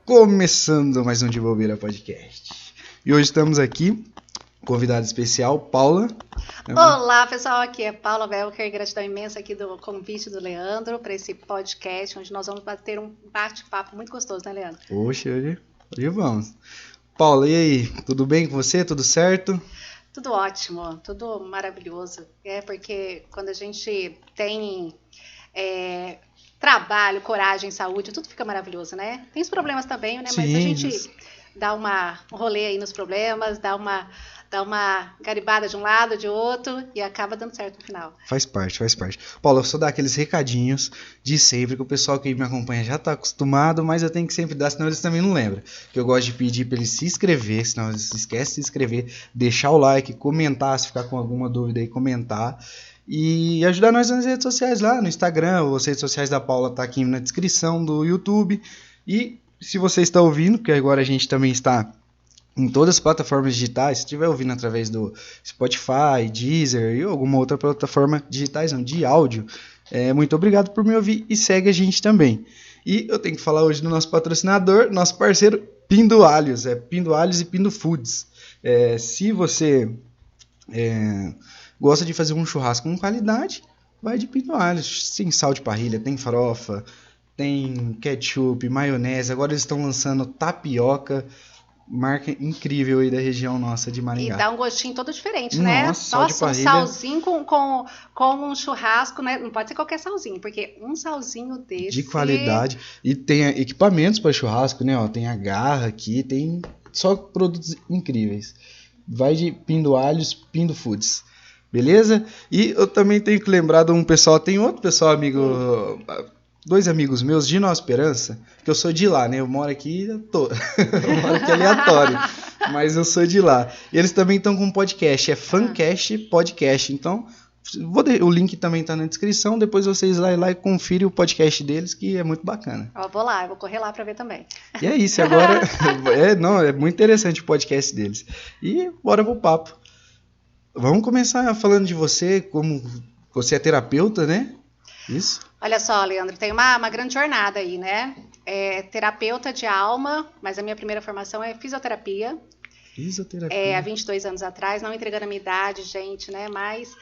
Começando mais um De Bobeira Podcast. E hoje estamos aqui, convidada especial, Paula. Olá, pessoal, aqui é Paula Belker, gratidão imensa aqui do convite do Leandro para esse podcast, onde nós vamos ter um bate-papo muito gostoso, né, Leandro? Poxa, hoje vamos. Paula, e aí, tudo bem com você? Tudo certo? Tudo ótimo, tudo maravilhoso. Porque quando a gente tem trabalho, coragem, saúde, tudo fica maravilhoso, né? Tem os problemas também, né? Sim, mas a gente dá um rolê aí nos problemas, dá uma garibada de um lado, de outro, e acaba dando certo no final. Faz parte. Paula, eu só dar aqueles recadinhos de sempre, que o pessoal que me acompanha já tá acostumado, mas eu tenho que sempre dar, senão eles também não lembram. Que eu gosto de pedir pra eles se inscrever, senão eles esquecem de se inscrever, deixar o like, comentar, se ficar com alguma dúvida aí, comentar. E ajudar nós nas redes sociais lá, no Instagram, as redes sociais da Paula tá aqui na descrição do YouTube. E se você está ouvindo, porque agora a gente também está em todas as plataformas digitais, se estiver ouvindo através do Spotify, Deezer e alguma outra plataforma digitais, não, de áudio, muito obrigado por me ouvir e segue a gente também. E eu tenho que falar hoje do nosso patrocinador, nosso parceiro Pindo Alhos, Pindo Alhos e Pindo Foods. Se você gosta de fazer um churrasco com qualidade, vai de Pindo Alhos. Tem sal de parrilha, tem farofa, tem ketchup, maionese, agora eles estão lançando tapioca, marca incrível aí da região nossa de Maringá. E dá um gostinho todo diferente, né? Nossa, um salzinho com um churrasco, né? Não pode ser qualquer salzinho, porque um salzinho desse... De qualidade. E tem equipamentos para churrasco, né? Ó, tem a garra aqui, tem só produtos incríveis. Vai de Pindo Alhos, Pindo Foods. Beleza? E eu também tenho que lembrar de um pessoal, tem outro pessoal amigo... Dois amigos meus de Nova Esperança, que eu sou de lá, né? Eu moro aqui, eu moro aqui aleatório, mas eu sou de lá. E eles também estão com um podcast, Fancast Podcast. Então, o link também tá na descrição, depois vocês lá e confirem o podcast deles, que é muito bacana. Eu vou correr lá para ver também. E é isso, agora, é muito interessante o podcast deles. E bora pro papo. Vamos começar falando de você, como você é terapeuta, né? Isso. Olha só, Leandro, tem uma grande jornada aí, né? Terapeuta de alma, mas a minha primeira formação é fisioterapia. Fisioterapia. Há 22 anos atrás, não entregando a minha idade, gente, né? Mas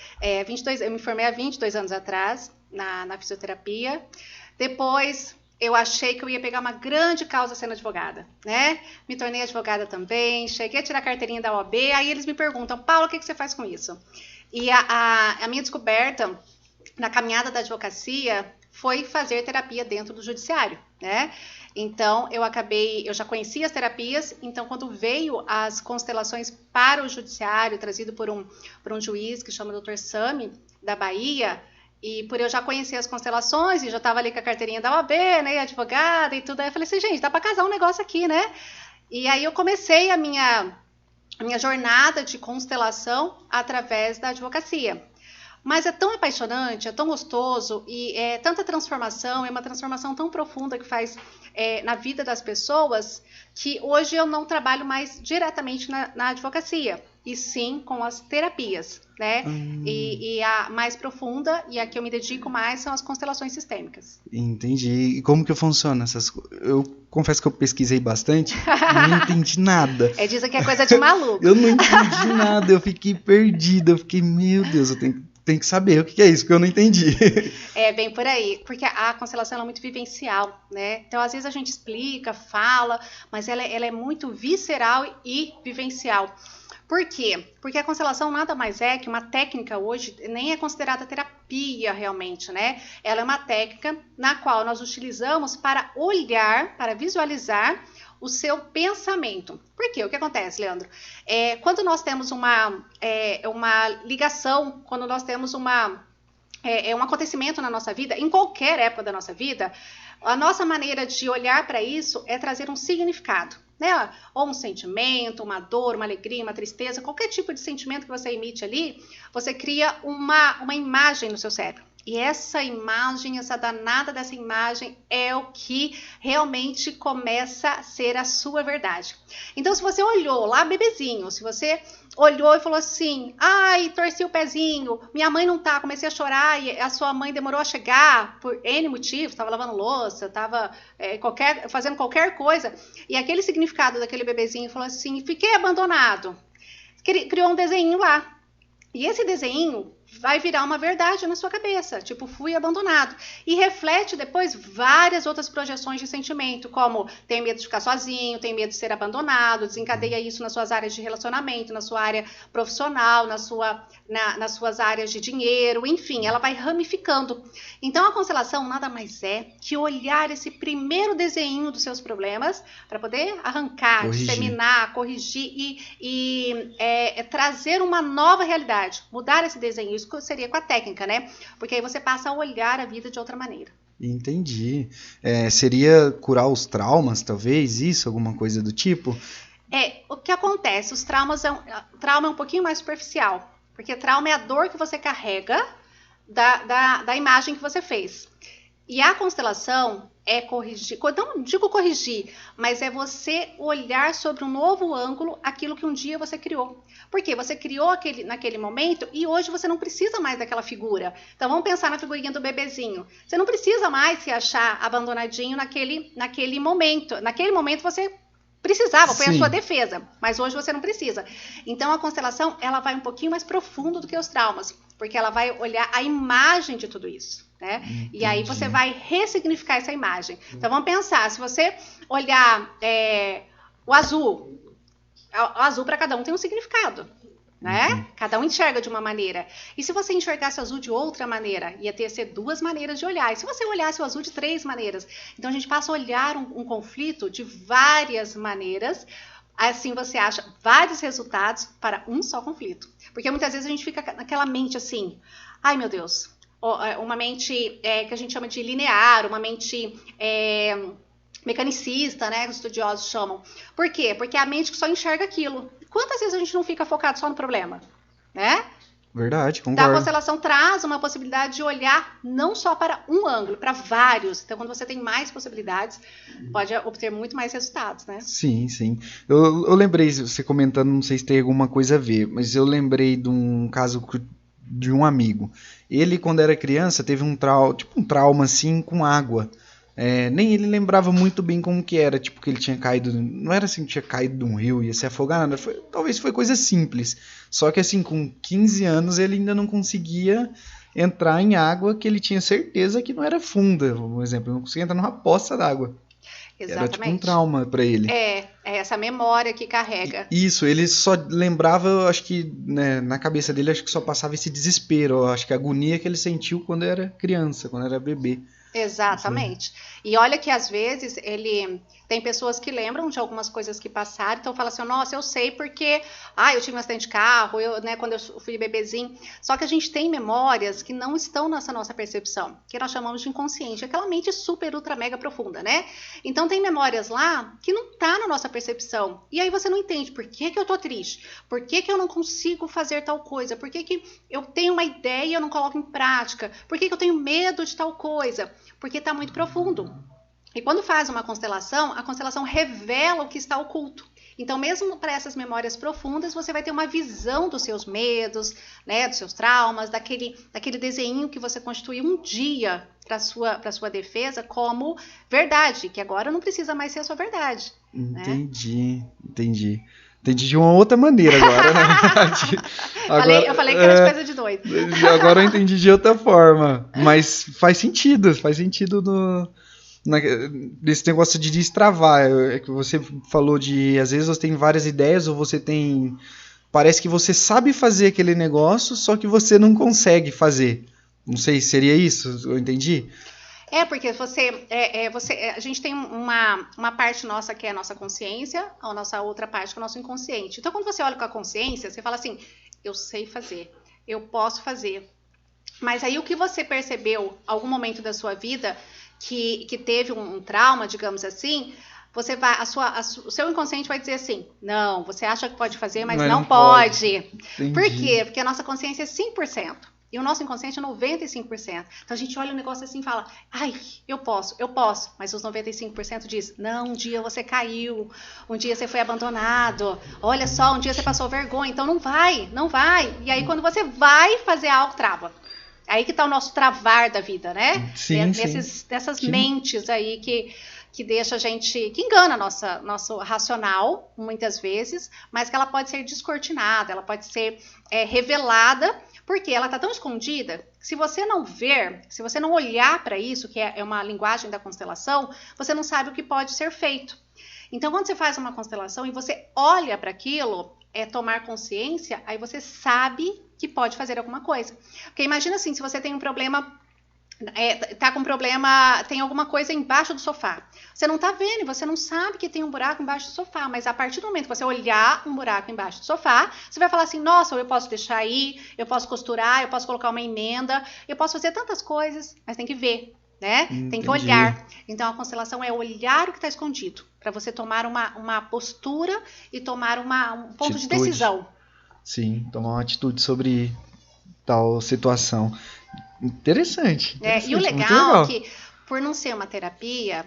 eu me formei há 22 anos atrás na fisioterapia. Depois eu achei que eu ia pegar uma grande causa sendo advogada, né? Me tornei advogada também, cheguei a tirar a carteirinha da OAB, aí eles me perguntam, Paula, o que você faz com isso? E a minha descoberta na caminhada da advocacia foi fazer terapia dentro do judiciário, né? Então, eu já conhecia as terapias, então quando veio as constelações para o judiciário, trazido por um juiz que chama Dr. Sami, da Bahia, e por eu já conhecer as constelações, e já estava ali com a carteirinha da OAB, né, advogada e tudo, aí eu falei assim, gente, dá para casar um negócio aqui, né? E aí eu comecei a minha jornada de constelação através da advocacia. Mas é tão apaixonante, é tão gostoso e é tanta transformação, é uma transformação tão profunda que faz na vida das pessoas que hoje eu não trabalho mais diretamente na advocacia, e sim com as terapias, né? E a mais profunda e a que eu me dedico mais são as constelações sistêmicas. Entendi. E como que funciona essas coisas? Eu confesso que eu pesquisei bastante e não entendi nada. Dizem que é coisa de maluco. Eu não entendi nada, eu fiquei perdida, eu fiquei, meu Deus, eu tenho que saber o que é isso, porque eu não entendi. É bem por aí, porque a constelação é muito vivencial, né? Então, às vezes a gente explica, fala, mas ela é muito visceral e vivencial. Por quê? Porque a constelação nada mais é que uma técnica hoje, nem é considerada terapia realmente, né? Ela é uma técnica na qual nós utilizamos para olhar, para visualizar o seu pensamento. Por quê? O que acontece, Leandro? Quando nós temos uma ligação, quando nós temos um acontecimento na nossa vida, em qualquer época da nossa vida, a nossa maneira de olhar para isso é trazer um significado, né? Ou um sentimento, uma dor, uma alegria, uma tristeza, qualquer tipo de sentimento que você emite ali, você cria uma imagem no seu cérebro. E essa imagem, essa danada dessa imagem é o que realmente começa a ser a sua verdade. Então, se você olhou lá, bebezinho, se você olhou e falou assim, ai, torci o pezinho, minha mãe não tá, comecei a chorar e a sua mãe demorou a chegar por N motivos, estava lavando louça, estava fazendo qualquer coisa, e aquele significado daquele bebezinho falou assim, fiquei abandonado. Criou um desenho lá. E esse desenho vai virar uma verdade na sua cabeça, tipo, fui abandonado. E reflete depois várias outras projeções de sentimento, como tem medo de ficar sozinho, tem medo de ser abandonado, desencadeia isso nas suas áreas de relacionamento, na sua área profissional, nas suas áreas de dinheiro, enfim, ela vai ramificando. Então, a constelação nada mais é que olhar esse primeiro desenho dos seus problemas para poder arrancar, disseminar, corrigir e trazer uma nova realidade, mudar esse desenho. Isso seria com a técnica, né? Porque aí você passa a olhar a vida de outra maneira. Entendi. Seria curar os traumas, talvez, isso? Alguma coisa do tipo? O que acontece? Os traumas trauma é um pouquinho mais superficial. Porque trauma é a dor que você carrega da imagem que você fez. E a constelação é corrigir, não digo corrigir, mas é você olhar sobre um novo ângulo aquilo que um dia você criou. Porque você criou naquele momento e hoje você não precisa mais daquela figura. Então vamos pensar na figurinha do bebezinho. Você não precisa mais se achar abandonadinho naquele momento. Naquele momento você precisava, foi a sua defesa, mas hoje você não precisa. Então a constelação ela vai um pouquinho mais profundo do que os traumas, porque ela vai olhar a imagem de tudo isso. Né? E aí você vai ressignificar essa imagem. Então vamos pensar, se você olhar o azul para cada um tem um significado, né? Cada um enxerga de uma maneira. E se você enxergasse o azul de outra maneira, ia ser duas maneiras de olhar. E se você olhasse o azul de 3 maneiras? Então a gente passa a olhar um conflito de várias maneiras. Assim você acha vários resultados para um só conflito. Porque muitas vezes a gente fica naquela mente assim, ai meu Deus, uma mente que a gente chama de linear, uma mente mecanicista, né, que os estudiosos chamam. Por quê? Porque é a mente que só enxerga aquilo. Quantas vezes a gente não fica focado só no problema? Né? Verdade, concordo. Então, a constelação traz uma possibilidade de olhar não só para um ângulo, para vários. Então, quando você tem mais possibilidades, pode obter muito mais resultados, né? Sim, sim. Eu lembrei, você comentando, não sei se tem alguma coisa a ver, mas eu lembrei de um caso de um amigo. Ele, quando era criança, teve um trauma assim com água. Nem ele lembrava muito bem como que era, tipo que ele tinha caído, não era assim que tinha caído de um rio e ia se afogar, nada, talvez foi coisa simples, só que assim, com 15 anos ele ainda não conseguia entrar em água que ele tinha certeza que não era funda, por exemplo, ele não conseguia entrar numa poça d'água. Exatamente. Era tipo um trauma pra ele. É essa memória que carrega. Isso, ele só lembrava, eu acho que né, na cabeça dele, acho que só passava esse desespero, eu acho que a agonia que ele sentiu quando era criança, quando era bebê. Exatamente. E olha que às vezes ele tem pessoas que lembram de algumas coisas que passaram, então fala assim, nossa, eu sei porque eu tive um acidente de carro, quando eu fui bebezinho. Só que a gente tem memórias que não estão nessa nossa percepção, que nós chamamos de inconsciente, aquela mente super, ultra, mega profunda, né? Então tem memórias lá que não tá na nossa percepção. E aí você não entende por que eu tô triste, por que eu não consigo fazer tal coisa, por que eu tenho uma ideia e eu não coloco em prática, por que eu tenho medo de tal coisa, porque tá muito profundo. E quando faz uma constelação, a constelação revela o que está oculto. Então, mesmo para essas memórias profundas, você vai ter uma visão dos seus medos, né, dos seus traumas, daquele desenho que você constituiu um dia para sua defesa como verdade, que agora não precisa mais ser a sua verdade. Entendi. Entendi de uma outra maneira agora, na verdade. Eu falei que era de coisa de doido. Agora eu entendi de outra forma. Mas faz sentido desse negócio de destravar. É que você falou de, às vezes você tem várias ideias, ou você tem, parece que você sabe fazer aquele negócio, só que você não consegue fazer. Não sei, seria isso? Eu entendi? Porque a gente tem uma parte nossa que é a nossa consciência, a nossa outra parte que é o nosso inconsciente. Então, quando você olha com a consciência, você fala assim, eu sei fazer, eu posso fazer. Mas aí o que você percebeu, algum momento da sua vida, que teve um trauma, digamos assim, você vai, o seu inconsciente vai dizer assim, não, você acha que pode fazer, mas não pode. Por quê? Porque a nossa consciência é 100%. E o nosso inconsciente é 95%. Então a gente olha o negócio assim e fala, ai, eu posso. Mas os 95% diz, não, um dia você caiu, um dia você foi abandonado, olha só, um dia você passou vergonha, então não vai. E aí quando você vai fazer algo, trava. Aí que tá o nosso travar da vida, né? Sim, Nessas mentes aí que deixa a gente, que engana nosso racional, muitas vezes, mas que ela pode ser descortinada, ela pode ser revelada, porque ela está tão escondida que se você não ver, se você não olhar para isso, que é uma linguagem da constelação, você não sabe o que pode ser feito. Então, quando você faz uma constelação e você olha para aquilo, tomar consciência, aí você sabe que pode fazer alguma coisa. Porque imagina assim, se você tem um problema, tá com problema, tem alguma coisa embaixo do sofá. Você não tá vendo, você não sabe que tem um buraco embaixo do sofá, mas a partir do momento que você olhar um buraco embaixo do sofá, você vai falar assim, nossa, eu posso deixar aí, eu posso costurar, eu posso colocar uma emenda, eu posso fazer tantas coisas, mas tem que ver, né? Entendi. Tem que olhar. Então a constelação é olhar o que está escondido, para você tomar uma postura e tomar um ponto de decisão. Sim, tomar uma atitude sobre tal situação. Interessante. E o legal é que, por não ser uma terapia,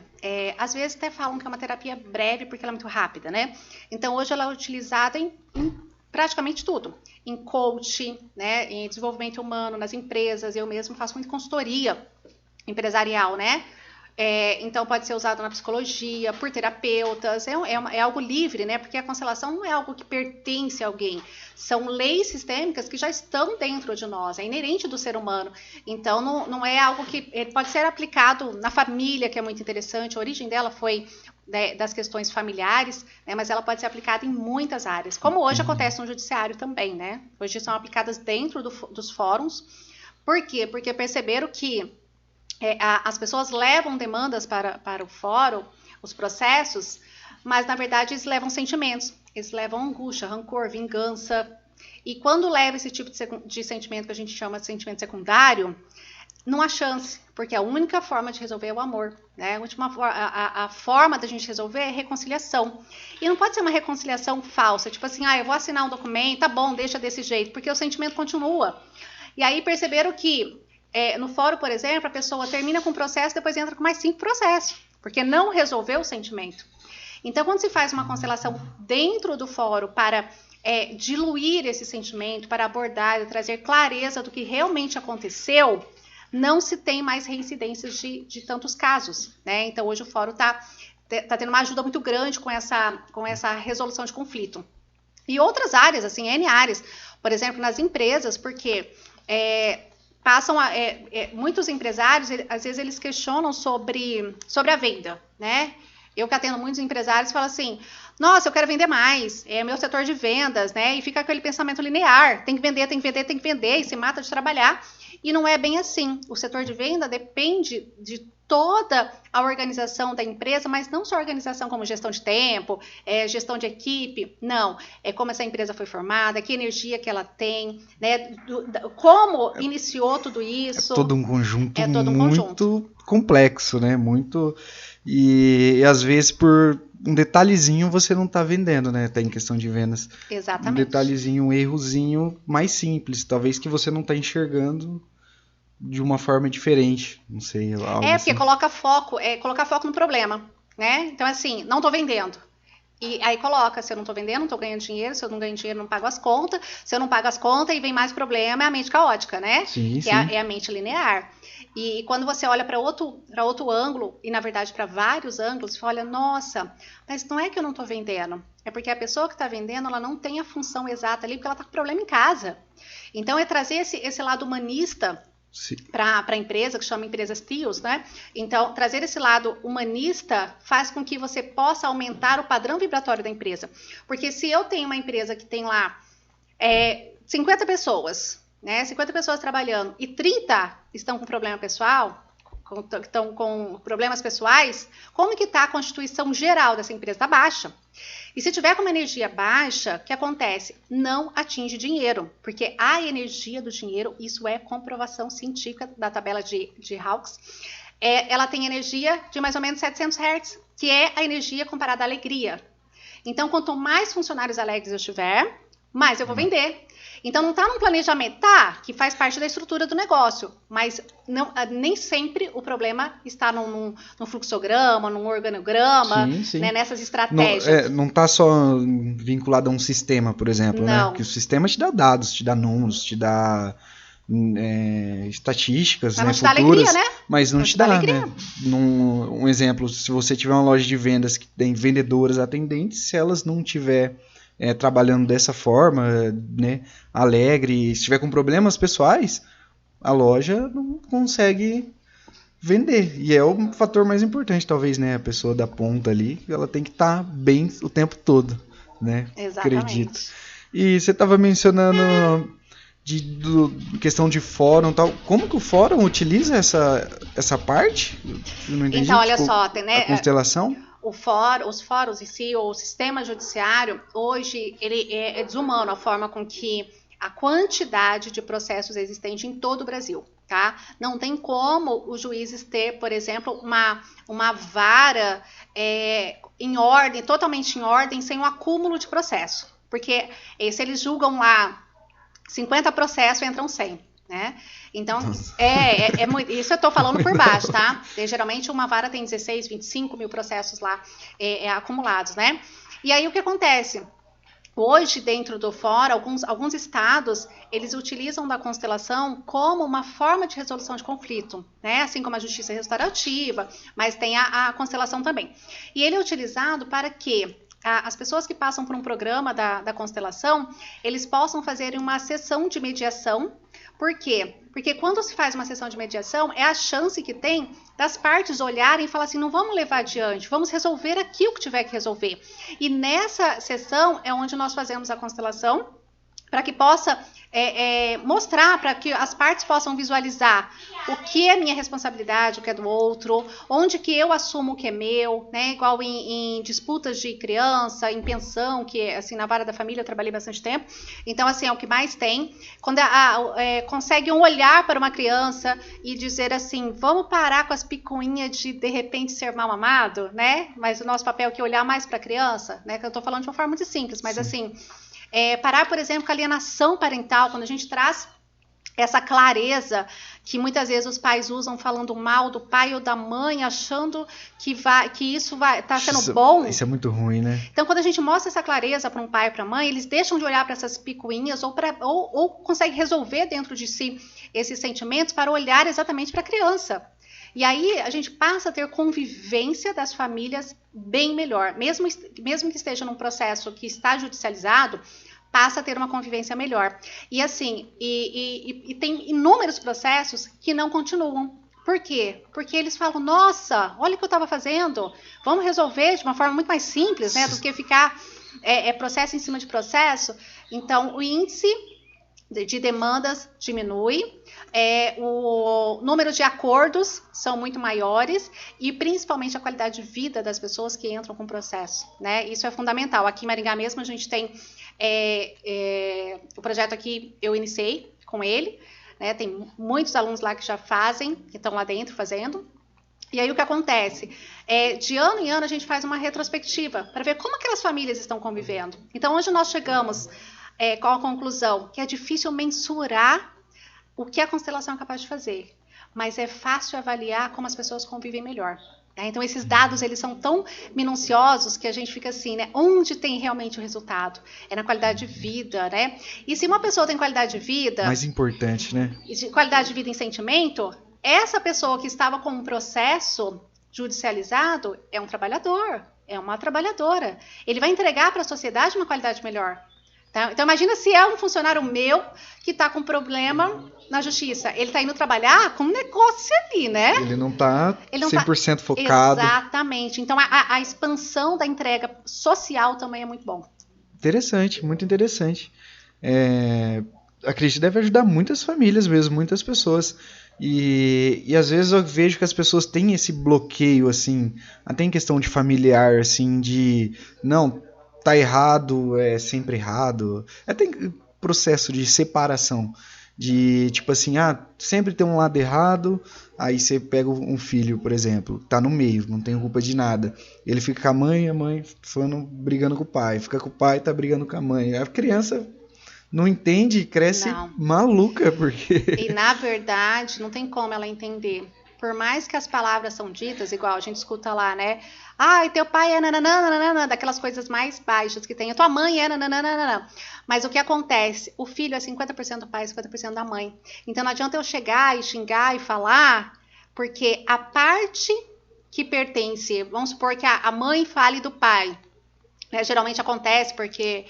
às vezes até falam que é uma terapia breve porque ela é muito rápida, né? Então hoje ela é utilizada em praticamente tudo. Em coaching, né? Em desenvolvimento humano, nas empresas. Eu mesmo faço muito consultoria empresarial, né? Então pode ser usado na psicologia, por terapeutas, é algo livre, né? Porque a constelação não é algo que pertence a alguém, são leis sistêmicas que já estão dentro de nós, é inerente do ser humano, então não é algo que pode ser aplicado na família, que é muito interessante, a origem dela foi das questões familiares, né? Mas ela pode ser aplicada em muitas áreas, como hoje acontece no judiciário também, né? Hoje são aplicadas dentro dos fóruns. Por quê? Porque perceberam que as pessoas levam demandas para o fórum, os processos, mas na verdade eles levam sentimentos, eles levam angústia, rancor, vingança. E quando leva esse tipo de sentimento que a gente chama de sentimento secundário, não há chance, porque a única forma de resolver é o amor, né? A forma da gente resolver é reconciliação. E não pode ser uma reconciliação falsa, tipo assim, eu vou assinar um documento, tá bom, deixa desse jeito, porque o sentimento continua. E aí perceberam que no fórum, por exemplo, a pessoa termina com o processo, depois entra com mais 5 processos, porque não resolveu o sentimento. Então, quando se faz uma constelação dentro do fórum para diluir esse sentimento, para abordar e trazer clareza do que realmente aconteceu, não se tem mais reincidências de tantos casos, né? Então, hoje o fórum está tendo uma ajuda muito grande com essa resolução de conflito. E outras áreas, assim, N áreas, por exemplo, nas empresas, porque muitos empresários, às vezes eles questionam sobre a venda, né? Eu que atendo muitos empresários, falo assim, nossa, eu quero vender mais, é meu setor de vendas, né? E fica aquele pensamento linear, tem que vender, e se mata de trabalhar. E não é bem assim. O setor de venda depende de toda a organização da empresa, mas não só a organização como gestão de tempo, gestão de equipe, não. É como essa empresa foi formada, que energia que ela tem, né? Como iniciou tudo isso. É todo um conjunto muito complexo, né? Muito... E às vezes por um detalhezinho você não está vendendo, né? Tá em questão de vendas. Exatamente. Um detalhezinho, um errozinho mais simples, talvez que você não está enxergando de uma forma diferente, não sei. Porque assim. Colocar foco no problema, né? Então assim, não estou vendendo. E aí coloca, se eu não estou vendendo, não estou ganhando dinheiro, se eu não ganho dinheiro, não pago as contas, se eu não pago as contas e vem mais problema, é a mente caótica, né? Sim, sim. É a mente linear. E quando você olha para outro ângulo, e na verdade para vários ângulos, você olha, nossa, mas não é que eu não estou vendendo, é porque a pessoa que está vendendo, ela não tem a função exata ali, porque ela está com problema em casa. Então é trazer esse lado humanista para a empresa, que chama empresas TIOS, né? Então, trazer esse lado humanista faz com que você possa aumentar o padrão vibratório da empresa. Porque se eu tenho uma empresa que tem lá 50 pessoas, né? 50 pessoas trabalhando e 30 estão com problema pessoal, estão com problemas pessoais, como que está a constituição geral dessa empresa? Está baixa. E se tiver com uma energia baixa, o que acontece? Não atinge dinheiro, porque a energia do dinheiro, isso é comprovação científica da tabela de Hawkes, ela tem energia de mais ou menos 700 Hz, que é a energia comparada à alegria. Então, quanto mais funcionários alegres eu tiver, mais eu vou vender. Então não está num planejamento, tá, que faz parte da estrutura do negócio, mas nem sempre o problema está num fluxograma, num organograma, Sim, sim. né, nessas estratégias. Não está só vinculado a um sistema, por exemplo, Não. né? Que o sistema te dá dados, te dá números, te dá estatísticas, Mas né, não te dá futuras, alegria, né? mas não te dá, alegria. né? Um exemplo, se você tiver uma loja de vendas que tem vendedoras atendentes, se elas não tiver trabalhando dessa forma, né, alegre, se tiver com problemas pessoais, a loja não consegue vender. E é o fator mais importante, talvez, né? A pessoa da ponta ali, ela tem que estar bem o tempo todo, né? Exatamente. Acredito. E você estava mencionando questão de fórum e tal. Como que o fórum utiliza essa parte? Eu não entendi. Então, olha só, né? A constelação? Os fóruns em si, ou o sistema judiciário, hoje ele é desumano a forma com que a quantidade de processos existente em todo o Brasil, tá? Não tem como os juízes ter, por exemplo, uma vara em ordem, totalmente em ordem, sem um acúmulo de processo. Porque se eles julgam lá 50 processos, entram 100, né? Então, isso eu estou falando por baixo, tá? Geralmente uma vara tem 16, 25 mil processos lá acumulados, né? E aí o que acontece? Hoje, dentro do fórum, alguns estados, eles utilizam da constelação como uma forma de resolução de conflito, né? Assim como a justiça restaurativa, mas tem a constelação também. E ele é utilizado para que as pessoas que passam por um programa da constelação, eles possam fazer uma sessão de mediação. Por quê? Porque quando se faz uma sessão de mediação, é a chance que tem das partes olharem e falar assim, não vamos levar adiante, vamos resolver aqui o que tiver que resolver. E nessa sessão é onde nós fazemos a constelação, para que possa mostrar, para que as partes possam visualizar o que é minha responsabilidade, o que é do outro, onde que eu assumo o que é meu, né? Igual em disputas de criança, em pensão, que assim, na vara da família eu trabalhei bastante tempo, então assim, é o que mais tem. Quando consegue um olhar para uma criança e dizer assim, vamos parar com as picuinhas de repente ser mal amado, né? Mas o nosso papel aqui é olhar mais para a criança, né? Que eu estou falando de uma forma muito simples, mas Sim. assim... parar, por exemplo, com a alienação parental, quando a gente traz essa clareza que muitas vezes os pais usam falando mal do pai ou da mãe, achando que isso está sendo bom. Isso é muito ruim, né? Então, quando a gente mostra essa clareza para um pai e para a mãe, eles deixam de olhar para essas picuinhas ou conseguem resolver dentro de si esses sentimentos para olhar exatamente para a criança. E aí a gente passa a ter convivência das famílias bem melhor. Mesmo que esteja num processo que está judicializado, passa a ter uma convivência melhor. E assim, e tem inúmeros processos que não continuam. Por quê? Porque eles falam, nossa, olha o que eu estava fazendo, vamos resolver de uma forma muito mais simples, né, do que ficar processo em cima de processo. Então, o índice de demandas diminui, o número de acordos são muito maiores e principalmente a qualidade de vida das pessoas que entram com o processo, né? Isso é fundamental. Aqui em Maringá mesmo a gente tem o projeto aqui, eu iniciei com ele, né? Tem muitos alunos lá que já fazem, que estão lá dentro fazendo. E aí o que acontece? De ano em ano a gente faz uma retrospectiva para ver como aquelas famílias estão convivendo. Então, onde nós chegamos com a conclusão que é difícil mensurar o que a constelação é capaz de fazer, mas é fácil avaliar como as pessoas convivem melhor. Né? Então, esses dados eles são tão minuciosos que a gente fica assim, né? Onde tem realmente o resultado? É na qualidade de vida, né? E se uma pessoa tem qualidade de vida... Mais importante, né? Qualidade de vida em sentimento, essa pessoa que estava com um processo judicializado é um trabalhador, é uma trabalhadora. Ele vai entregar para a sociedade uma qualidade melhor. Tá? Então, imagina se é um funcionário meu que está com problema na justiça. Ele está indo trabalhar com um negócio ali, né? Ele não está 100% focado. Exatamente. Então, a expansão da entrega social também é muito bom. Interessante, muito interessante. Acredito que deve ajudar muitas famílias mesmo, muitas pessoas. E às vezes eu vejo que as pessoas têm esse bloqueio, assim, até em questão de familiar, assim, de... Não, tá errado, é sempre errado. Até processo de separação. De, tipo assim, sempre tem um lado errado, aí você pega um filho, por exemplo, tá no meio, não tem culpa de nada. Ele fica com a mãe falando, brigando com o pai. Fica com o pai, tá brigando com a mãe. A criança não entende, cresce Não. maluca, porque... E, na verdade, não tem como ela entender. Por mais que as palavras são ditas, igual a gente escuta lá, né? Ai, teu pai é nananana, daquelas coisas mais baixas que tem. A tua mãe é nananana. Mas o que acontece? O filho é 50% do pai, 50% da mãe. Então não adianta eu chegar e xingar e falar, porque a parte que pertence, vamos supor que a mãe fale do pai, né? Geralmente acontece porque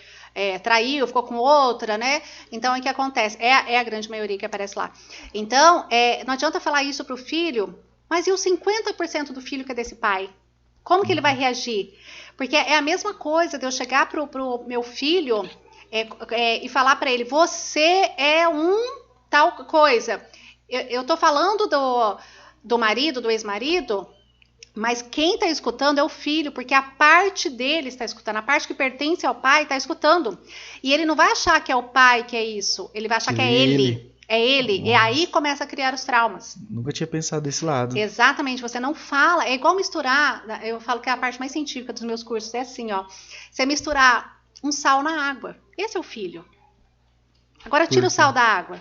traiu, ficou com outra, né? Então, o que acontece? É a grande maioria que aparece lá. Então, não adianta falar isso pro filho, mas e os 50% do filho que é desse pai? Como que ele vai reagir? Porque é a mesma coisa de eu chegar pro meu filho e falar para ele, você é um tal coisa. Eu tô falando do marido, do ex-marido, mas quem está escutando é o filho, porque a parte dele está escutando, a parte que pertence ao pai está escutando. E ele não vai achar que é o pai que é isso, ele vai achar que é ele. É ele. Nossa. E aí começa a criar os traumas. Nunca tinha pensado desse lado. Exatamente, você não fala, é igual misturar, eu falo que é a parte mais científica dos meus cursos, é assim, ó. Você misturar um sal na água, esse é o filho. Agora tira o sal da água.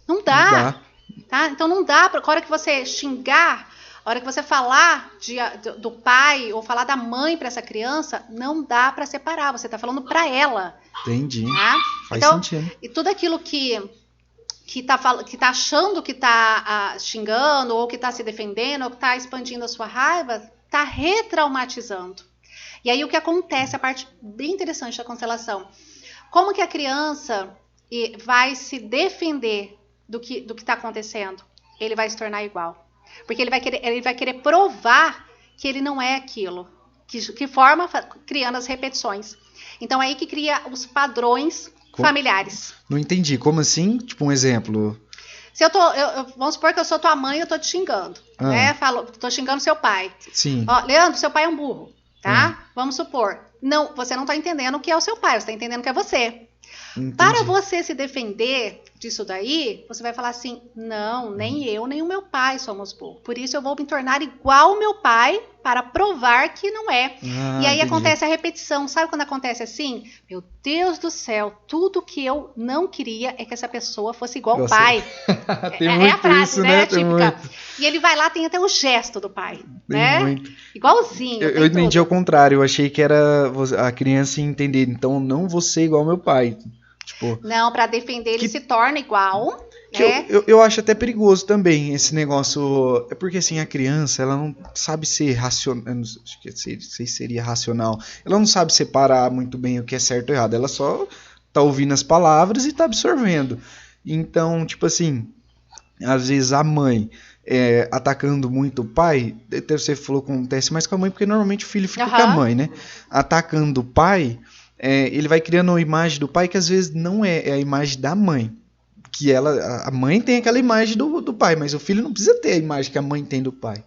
Não dá. Tá? Então não dá, a hora que você xingar, a hora que você falar do pai ou falar da mãe para essa criança, não dá para separar. Você está falando para ela. Entendi. Tá? Faz sentido. E tudo aquilo que tá achando que tá xingando, ou que tá se defendendo, ou que tá expandindo a sua raiva, tá retraumatizando. E aí o que acontece, a parte bem interessante da constelação. Como que a criança vai se defender do que está acontecendo? Ele vai se tornar igual. Porque ele vai querer provar que ele não é aquilo. Que forma criando as repetições. Então é aí que cria os padrões familiares. Não entendi. Como assim? Tipo um exemplo. Se vamos supor que eu sou tua mãe e eu tô te xingando. Né? Tô xingando seu pai. Sim. Ó, Leandro, seu pai é um burro. Tá? Vamos supor. Não, você não tá entendendo o que é o seu pai. Você tá entendendo que é você. Entendi. Para você se defender disso daí, você vai falar assim, não, nem eu, nem o meu pai somos burros. Por isso eu vou me tornar igual ao meu pai para provar que não é. E aí acontece a repetição. Sabe quando acontece assim? Meu Deus do céu, tudo que eu não queria é que essa pessoa fosse igual ao pai. Tem muito a frase, isso, né? Típica. E ele vai lá, tem até o gesto do pai. Tem né? muito. Igualzinho. Eu entendi ao contrário, eu achei que era a criança entender, então não vou ser igual ao meu pai. Tipo, não, para defender ele se torna igual. Né? Eu acho até perigoso também esse negócio. É porque assim, a criança, ela não sabe ser racional. Não sei se seria racional. Ela não sabe separar muito bem o que é certo ou errado. Ela só tá ouvindo as palavras e tá absorvendo. Então, tipo assim, às vezes a mãe atacando muito o pai, até você falou que acontece mais com a mãe, porque normalmente o filho fica com a mãe, né? Atacando o pai. Ele vai criando uma imagem do pai que às vezes não é a imagem da mãe. Que a mãe tem aquela imagem do pai, mas o filho não precisa ter a imagem que a mãe tem do pai.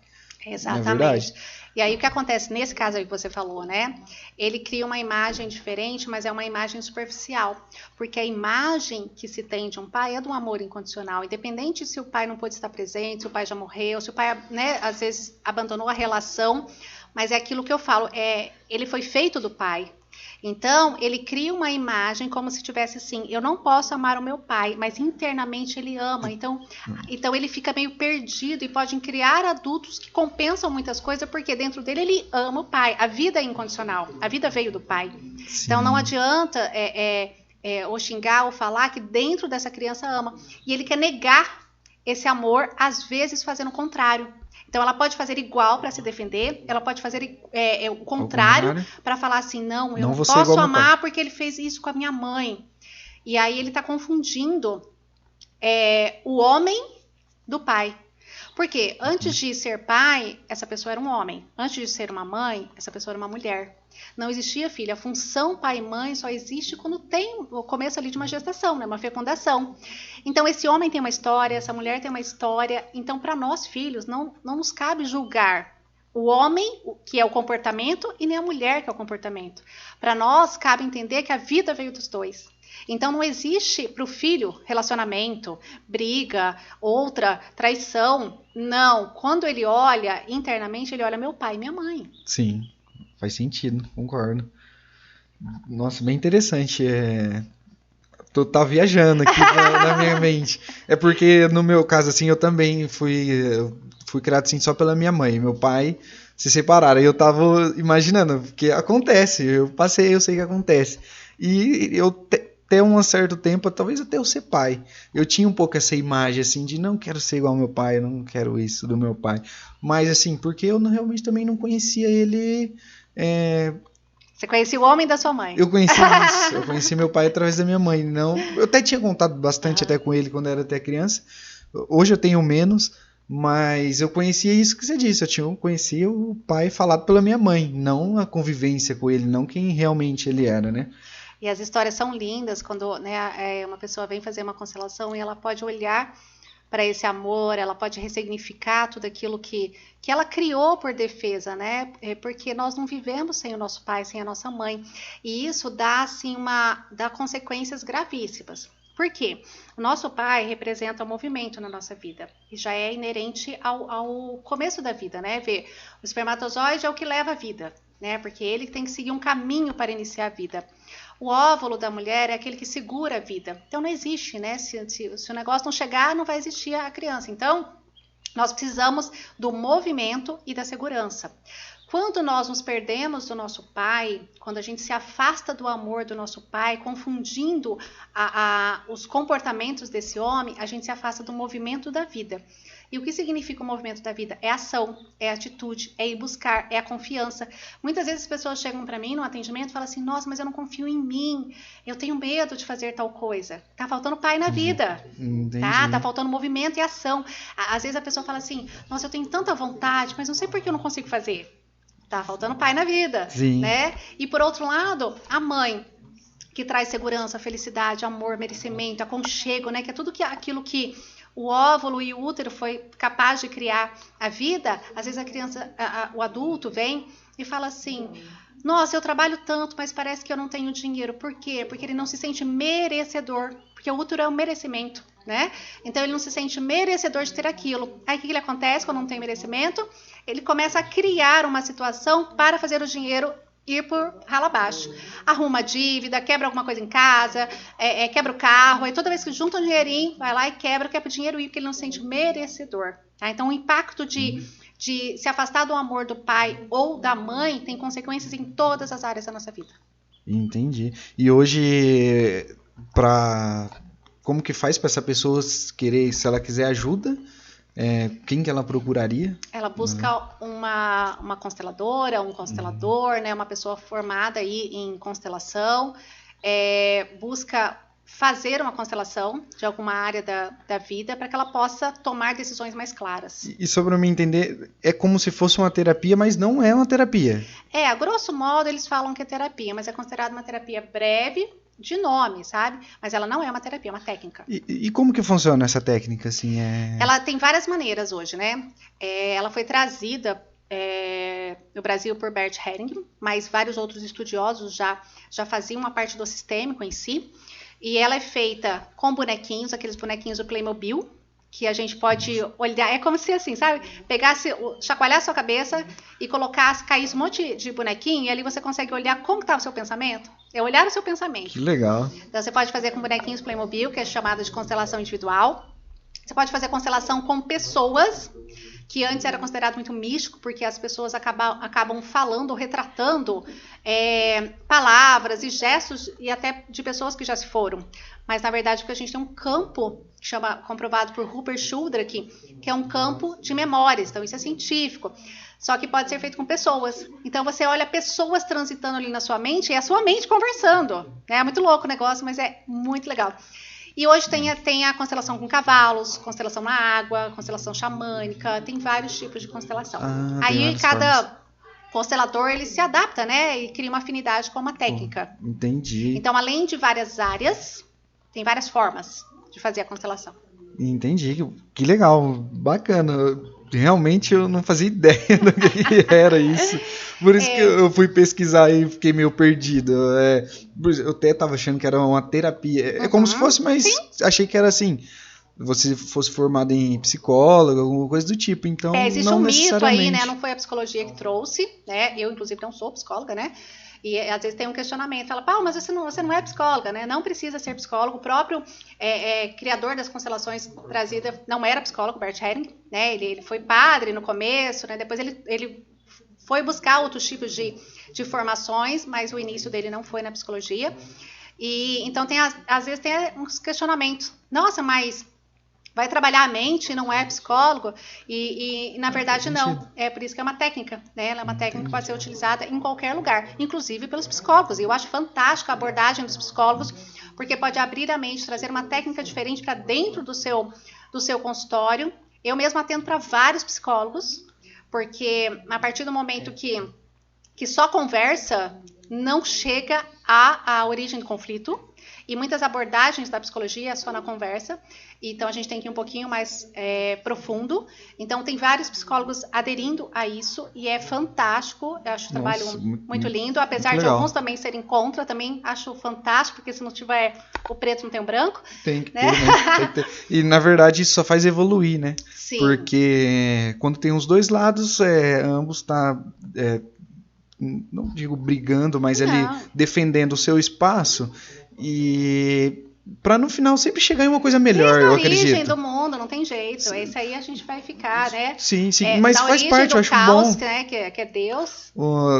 Exatamente. Não é verdade? E aí o que acontece nesse caso aí que você falou, né? Ele cria uma imagem diferente, mas é uma imagem superficial. Porque a imagem que se tem de um pai é de um amor incondicional. Independente se o pai não pôde estar presente, se o pai já morreu, se o pai, né, às vezes abandonou a relação. Mas é aquilo que eu falo, ele foi feito do pai. Então, ele cria uma imagem como se tivesse assim, eu não posso amar o meu pai, mas internamente ele ama. Então ele fica meio perdido e pode criar adultos que compensam muitas coisas, porque dentro dele ele ama o pai. A vida é incondicional, a vida veio do pai. Sim. Então, não adianta ou xingar ou falar que dentro dessa criança ama. E ele quer negar esse amor, às vezes fazendo o contrário. Então, ela pode fazer igual para se defender, ela pode fazer o contrário para falar assim, não, eu não posso amar porque ele fez isso com a minha mãe. E aí ele está confundindo o homem do pai. Porque antes de ser pai, essa pessoa era um homem. Antes de ser uma mãe, essa pessoa era uma mulher. Não existia filho. A função pai e mãe só existe quando tem o começo ali de uma gestação, né? Uma fecundação. Então, esse homem tem uma história, essa mulher tem uma história. Então, para nós, filhos, não nos cabe julgar o homem, que é o comportamento, e nem a mulher, que é o comportamento. Para nós, cabe entender que a vida veio dos dois. Então, não existe para o filho relacionamento, briga, outra, traição. Não. Quando ele olha internamente, ele olha meu pai e minha mãe. Sim. Faz sentido, concordo. Nossa, bem interessante. Tá viajando aqui na minha mente. É porque, no meu caso, assim, eu também fui criado, assim, só pela minha mãe. Meu pai se separaram. E eu tava imaginando, porque acontece. Eu passei, eu sei que acontece. E eu, até um certo tempo, talvez até eu ser pai, eu tinha um pouco essa imagem, assim, de não quero ser igual ao meu pai, eu não quero isso do meu pai. Mas, assim, porque eu realmente também não conhecia ele... Você conhecia o homem da sua mãe. Eu conheci isso, eu conheci meu pai através da minha mãe. Não, eu até tinha contato bastante até com ele quando eu era até criança. Hoje eu tenho menos, mas eu conhecia isso que você disse. Conhecia o pai falado pela minha mãe, não a convivência com ele, não quem realmente ele era, né? E as histórias são lindas quando, né, uma pessoa vem fazer uma constelação e ela pode olhar para esse amor, ela pode ressignificar tudo aquilo que ela criou por defesa, né? Porque nós não vivemos sem o nosso pai, sem a nossa mãe. E isso dá, assim, dá consequências gravíssimas. Por quê? O nosso pai representa o movimento na nossa vida. E já é inerente ao começo da vida, né? O espermatozoide é o que leva a vida, né? Porque ele tem que seguir um caminho para iniciar a vida. O óvulo da mulher é aquele que segura a vida. Então não existe, né? Se o negócio não chegar, não vai existir a criança. Então, nós precisamos do movimento e da segurança. Quando nós nos perdemos do nosso pai, quando a gente se afasta do amor do nosso pai, confundindo os comportamentos desse homem, a gente se afasta do movimento da vida. E o que significa o movimento da vida? É ação, é atitude, é ir buscar, é a confiança. Muitas vezes as pessoas chegam para mim no atendimento e falam assim, nossa, mas eu não confio em mim, eu tenho medo de fazer tal coisa. Tá faltando pai na vida, tá faltando movimento e ação. Às vezes a pessoa fala assim, nossa, eu tenho tanta vontade, mas não sei por que eu não consigo fazer. Tá faltando pai na vida, né? E por outro lado, a mãe, que traz segurança, felicidade, amor, merecimento, aconchego, né? Que é tudo aquilo que o óvulo e o útero foi capaz de criar a vida. Às vezes a criança, o adulto vem e fala assim, nossa, eu trabalho tanto, mas parece que eu não tenho dinheiro. Por quê? Porque ele não se sente merecedor, porque o útero é um merecimento, né? Então ele não se sente merecedor de ter aquilo. Aí o que acontece quando não tem merecimento? Ele começa a criar uma situação para fazer o dinheiro ir por rala abaixo. Arruma dívida, quebra alguma coisa em casa, quebra o carro, e toda vez que junta um dinheirinho, vai lá e quebra o dinheiro ir, porque ele não se sente merecedor. Tá? Então o impacto de se afastar do amor do pai ou da mãe tem consequências em todas as áreas da nossa vida. Entendi. E hoje, como que faz para essa pessoa querer, se ela quiser ajuda, quem que ela procuraria? Ela busca uma consteladora, um constelador, né, uma pessoa formada aí em constelação, busca fazer uma constelação de alguma área da vida para que ela possa tomar decisões mais claras. E só para me entender, é como se fosse uma terapia, mas não é uma terapia. A grosso modo eles falam que é terapia, mas é considerada uma terapia breve, de nome, sabe? Mas ela não é uma terapia, é uma técnica. E como que funciona essa técnica, assim? Ela tem várias maneiras hoje, né? Ela foi trazida no Brasil por Bert Hellinger, mas vários outros estudiosos já faziam uma parte do sistêmico em si. E ela é feita com bonequinhos, aqueles bonequinhos do Playmobil, que a gente pode olhar, é como se assim, sabe? Chacoalhar a sua cabeça e caísse um monte de bonequinho, e ali você consegue olhar como estava o seu pensamento. É olhar o seu pensamento. Que legal. Então você pode fazer com bonequinhos Playmobil, que é chamada de constelação individual. Você pode fazer constelação com pessoas, que antes era considerado muito místico, porque as pessoas acabam falando ou retratando palavras e gestos, e até de pessoas que já se foram. Mas, na verdade, porque a gente tem um campo, comprovado por Rupert Sheldrake, que é um campo de memórias. Então, isso é científico. Só que pode ser feito com pessoas. Então, você olha pessoas transitando ali na sua mente, e é a sua mente conversando. É muito louco o negócio, mas é muito legal. E hoje tem a constelação com cavalos, constelação na água, constelação xamânica, tem vários tipos de constelação. Aí cada constelador ele se adapta, né? E cria uma afinidade com uma técnica. Entendi. Então, além de várias áreas, tem várias formas de fazer a constelação. Entendi. Que legal, bacana. Realmente eu não fazia ideia do que era isso. Por isso que eu fui pesquisar e fiquei meio perdido. Eu até estava achando que era uma terapia. É como se fosse, mas achei que era assim. Você fosse formado em psicólogo, alguma coisa do tipo. Então, existe não um necessariamente. mito aí, né? Não foi a psicologia que trouxe, né? Eu, inclusive, não sou psicóloga, né? E às vezes tem um questionamento, fala, Paulo, mas você não é psicóloga, né? Não precisa ser psicólogo. O próprio criador das constelações trazida não era psicólogo, Bert Helling, né? Ele foi padre no começo, né? Depois ele foi buscar outros tipos de formações, mas o início dele não foi na psicologia. E então às vezes tem uns questionamentos. Nossa, mas vai trabalhar a mente, não é psicólogo? E na verdade não. É por isso que é uma técnica, né? Ela é uma técnica que pode ser utilizada em qualquer lugar, inclusive pelos psicólogos. E eu acho fantástica a abordagem dos psicólogos, porque pode abrir a mente, trazer uma técnica diferente para dentro do seu consultório. Eu mesma atendo para vários psicólogos, porque a partir do momento que só conversa, não chega à origem do conflito. E muitas abordagens da psicologia é só na conversa. Então, a gente tem que ir um pouquinho mais profundo. Então, tem vários psicólogos aderindo a isso. E é fantástico. Eu acho o trabalho muito lindo. Apesar de alguns também serem contra, também acho fantástico. Porque se não tiver o preto, não tem o branco. Tem que ter, né? Tem que ter. E, na verdade, isso só faz evoluir, né? Sim. Porque quando tem os dois lados, ambos tá... não digo brigando, mas ali defendendo o seu espaço, e para no final sempre chegar em uma coisa melhor, eu acredito. A origem do mundo, não tem jeito. Sim. Esse aí a gente vai ficar, né? Sim, mas faz parte, eu acho caos, bom. Né? Que é Deus.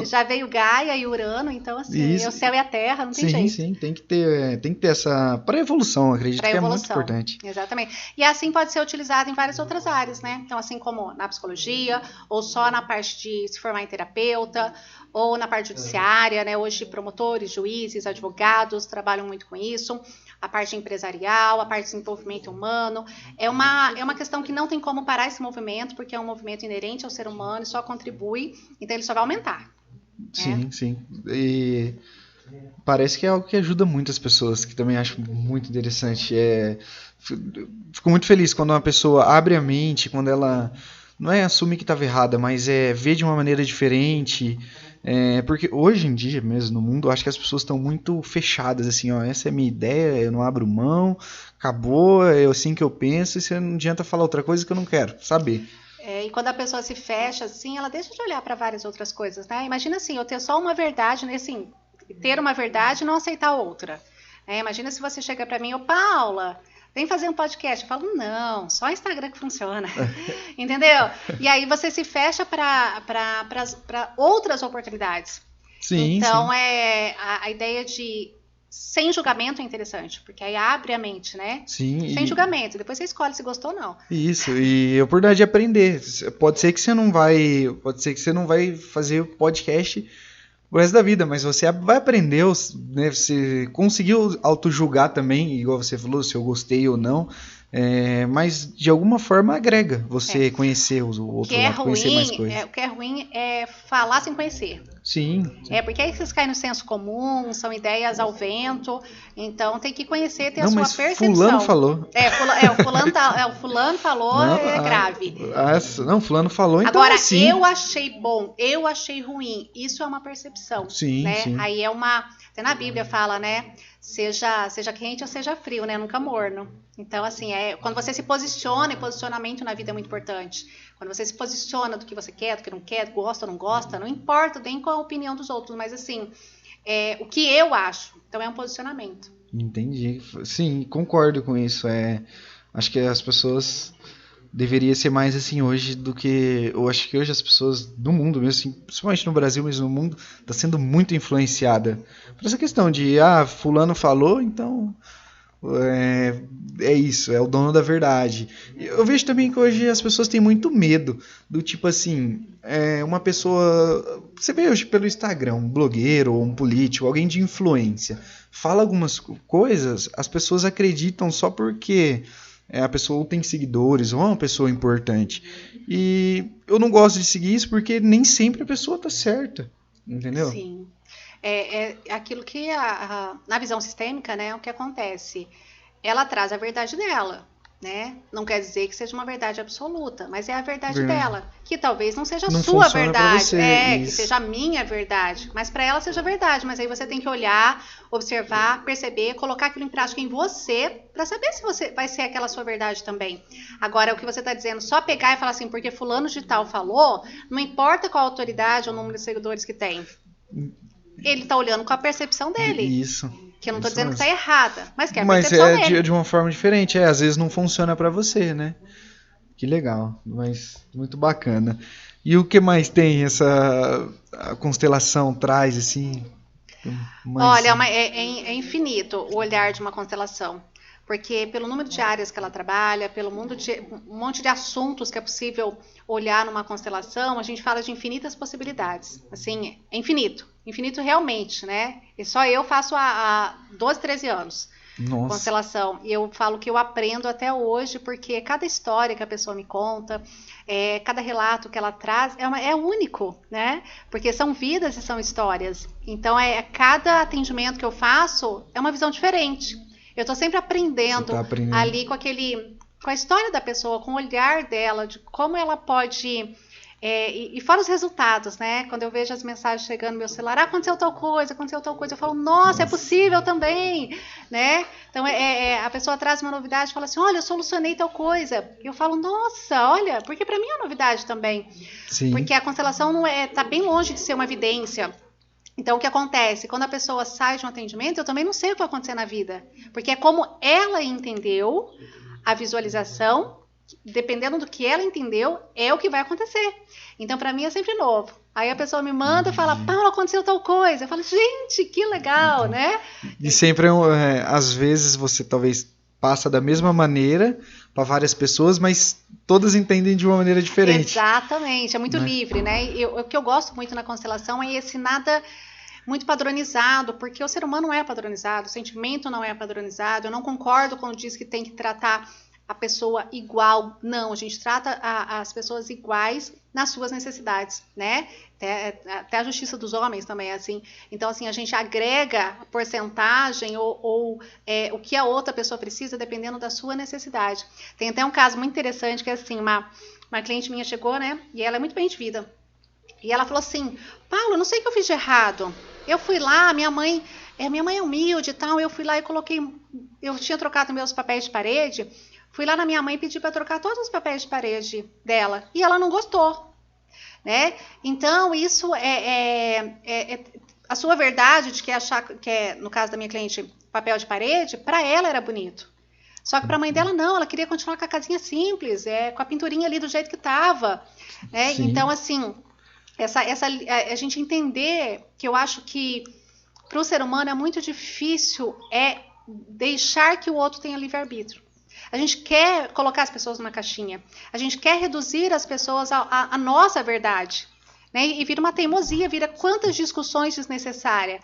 Já veio Gaia e Urano, então assim, é o céu e a terra, não tem jeito. Sim, tem que ter essa para evolução, eu acredito que é muito importante. Exatamente. E assim pode ser utilizado em várias outras áreas, né? Então, assim como na psicologia, ou só na parte de se formar em terapeuta, ou na parte judiciária, né? Hoje promotores, juízes, advogados trabalham muito com isso. A parte empresarial, a parte de desenvolvimento humano. É uma questão que não tem como parar esse movimento, porque é um movimento inerente ao ser humano e só contribui, então ele só vai aumentar. Sim. E parece que é algo que ajuda muitas pessoas, que também acho muito interessante. Fico muito feliz quando uma pessoa abre a mente, quando ela não assume que estava errada, mas vê de uma maneira diferente. Porque hoje em dia mesmo, no mundo, eu acho que as pessoas estão muito fechadas, assim, ó, essa é a minha ideia, eu não abro mão, acabou, é assim que eu penso, e você não adianta falar outra coisa que eu não quero saber. E quando a pessoa se fecha, assim, ela deixa de olhar para várias outras coisas, né? Imagina assim, eu ter só uma verdade, né? Assim, ter uma verdade e não aceitar outra. Imagina se você chega para mim, Paula, vem fazer um podcast. Eu falo, não, só Instagram que funciona. Entendeu? E aí você se fecha para outras oportunidades. Sim, então, sim. A ideia de sem julgamento é interessante, porque aí abre a mente, né? Sim. Sem julgamento. Depois você escolhe se gostou ou não. Isso, e a oportunidade de aprender. Pode ser que você não vai fazer o podcast o resto da vida, mas você vai aprender, né, você conseguiu auto-julgar também, igual você falou, se eu gostei ou não, mas de alguma forma agrega você conhecer o outro lado, conhecer mais coisas. O que é ruim é falar sem conhecer. Sim. Porque aí vocês caem no senso comum, são ideias ao vento, então tem que conhecer, ter a sua percepção. Fulano falou. O fulano falou, não, é grave. Não, fulano falou, então agora, assim. Eu achei bom, eu achei ruim, isso é uma percepção. Sim, né? sim. Aí até na Bíblia fala, né, seja quente ou seja frio, né, nunca morno. Então, assim, quando você se posiciona, e posicionamento na vida é muito importante. Quando você se posiciona do que você quer, do que não quer, gosta ou não gosta, não importa nem qual a opinião dos outros, mas assim, o que eu acho. Então é um posicionamento. Entendi. Sim, concordo com isso. Acho que as pessoas deveriam ser mais assim hoje do que... Eu acho que hoje as pessoas do mundo mesmo, assim, principalmente no Brasil, mas no mundo, está sendo muito influenciada por essa questão de, fulano falou, então... É isso, é o dono da verdade. Eu vejo também que hoje as pessoas têm muito medo do tipo assim, uma pessoa, você vê hoje pelo Instagram, um blogueiro ou um político, alguém de influência, fala algumas coisas, as pessoas acreditam só porque a pessoa tem seguidores ou é uma pessoa importante. E eu não gosto de seguir isso porque nem sempre a pessoa tá certa, entendeu? Sim. Aquilo que na visão sistêmica, né, o que acontece? Ela traz a verdade dela, né? Não quer dizer que seja uma verdade absoluta, mas é a verdade dela, que talvez não seja a sua verdade, que seja a minha verdade, mas para ela seja verdade. Mas aí você tem que olhar, observar, perceber, colocar aquilo em prática em você, para saber se você vai ser aquela sua verdade também. Agora, o que você está dizendo, só pegar e falar assim, porque fulano de tal falou, não importa qual autoridade ou número de seguidores que tem. ele tá olhando com a percepção dele. Isso. Que eu não tô Isso dizendo mesmo. que tá errada, mas que é a Mas percepção dele. de uma forma diferente. Às vezes não funciona pra você, né? Que legal, mas muito bacana. E o que mais tem a constelação traz, assim? Olha, é infinito o olhar de uma constelação. Porque pelo número de áreas que ela trabalha, pelo um monte de assuntos que é possível olhar numa constelação, a gente fala de infinitas possibilidades. Assim, é infinito. Infinito realmente, né? E só eu faço há 12, 13 anos. Nossa. Constelação. E eu falo que eu aprendo até hoje, porque cada história que a pessoa me conta, cada relato que ela traz é único, né? Porque são vidas e são histórias. Então, cada atendimento que eu faço é uma visão diferente. Eu estou sempre aprendendo, ali com a história da pessoa, com o olhar dela, de como ela pode... E fora os resultados, né? Quando eu vejo as mensagens chegando no meu celular, aconteceu tal coisa, eu falo, nossa, é possível também, né? Então, a pessoa traz uma novidade e fala assim, olha, eu solucionei tal coisa. E eu falo, nossa, olha, porque para mim é uma novidade também. Sim. Porque a constelação tá bem longe de ser uma evidência. Então, o que acontece? Quando a pessoa sai de um atendimento, eu também não sei o que vai acontecer na vida. Porque é como ela entendeu a visualização, dependendo do que ela entendeu, é o que vai acontecer. Então, para mim, é sempre novo. Aí a pessoa me manda e fala, Paula, aconteceu tal coisa. Eu falo, gente, que legal, né? E sempre, às vezes, você talvez passa da mesma maneira para várias pessoas, mas todas entendem de uma maneira diferente. Exatamente, é muito livre, né? O que eu gosto muito na constelação é esse nada muito padronizado, porque o ser humano não é padronizado, o sentimento não é padronizado. Eu não concordo quando diz que tem que tratar a pessoa igual. Não, a gente trata as pessoas iguais nas suas necessidades, né? Até a justiça dos homens também é assim. Então, assim, a gente agrega a porcentagem ou o que a outra pessoa precisa, dependendo da sua necessidade. Tem até um caso muito interessante que é assim, uma cliente minha chegou, né? E ela é muito bem de vida. E ela falou assim, Paulo, não sei o que eu fiz de errado. Eu fui lá, minha mãe é humilde e tal, eu fui lá e coloquei, eu tinha trocado meus papéis de parede, fui lá na minha mãe e pedi para trocar todos os papéis de parede dela. E ela não gostou, né? Então, isso a sua verdade de que achar que no caso da minha cliente, papel de parede, para ela era bonito. Só que para a mãe dela não, ela queria continuar com a casinha simples, com a pinturinha ali do jeito que estava. Né? Então, assim, a gente entender que eu acho que para o ser humano é muito difícil deixar que o outro tenha livre-arbítrio. A gente quer colocar as pessoas numa caixinha. A gente quer reduzir as pessoas à nossa verdade. Né? E vira uma teimosia, vira quantas discussões desnecessárias.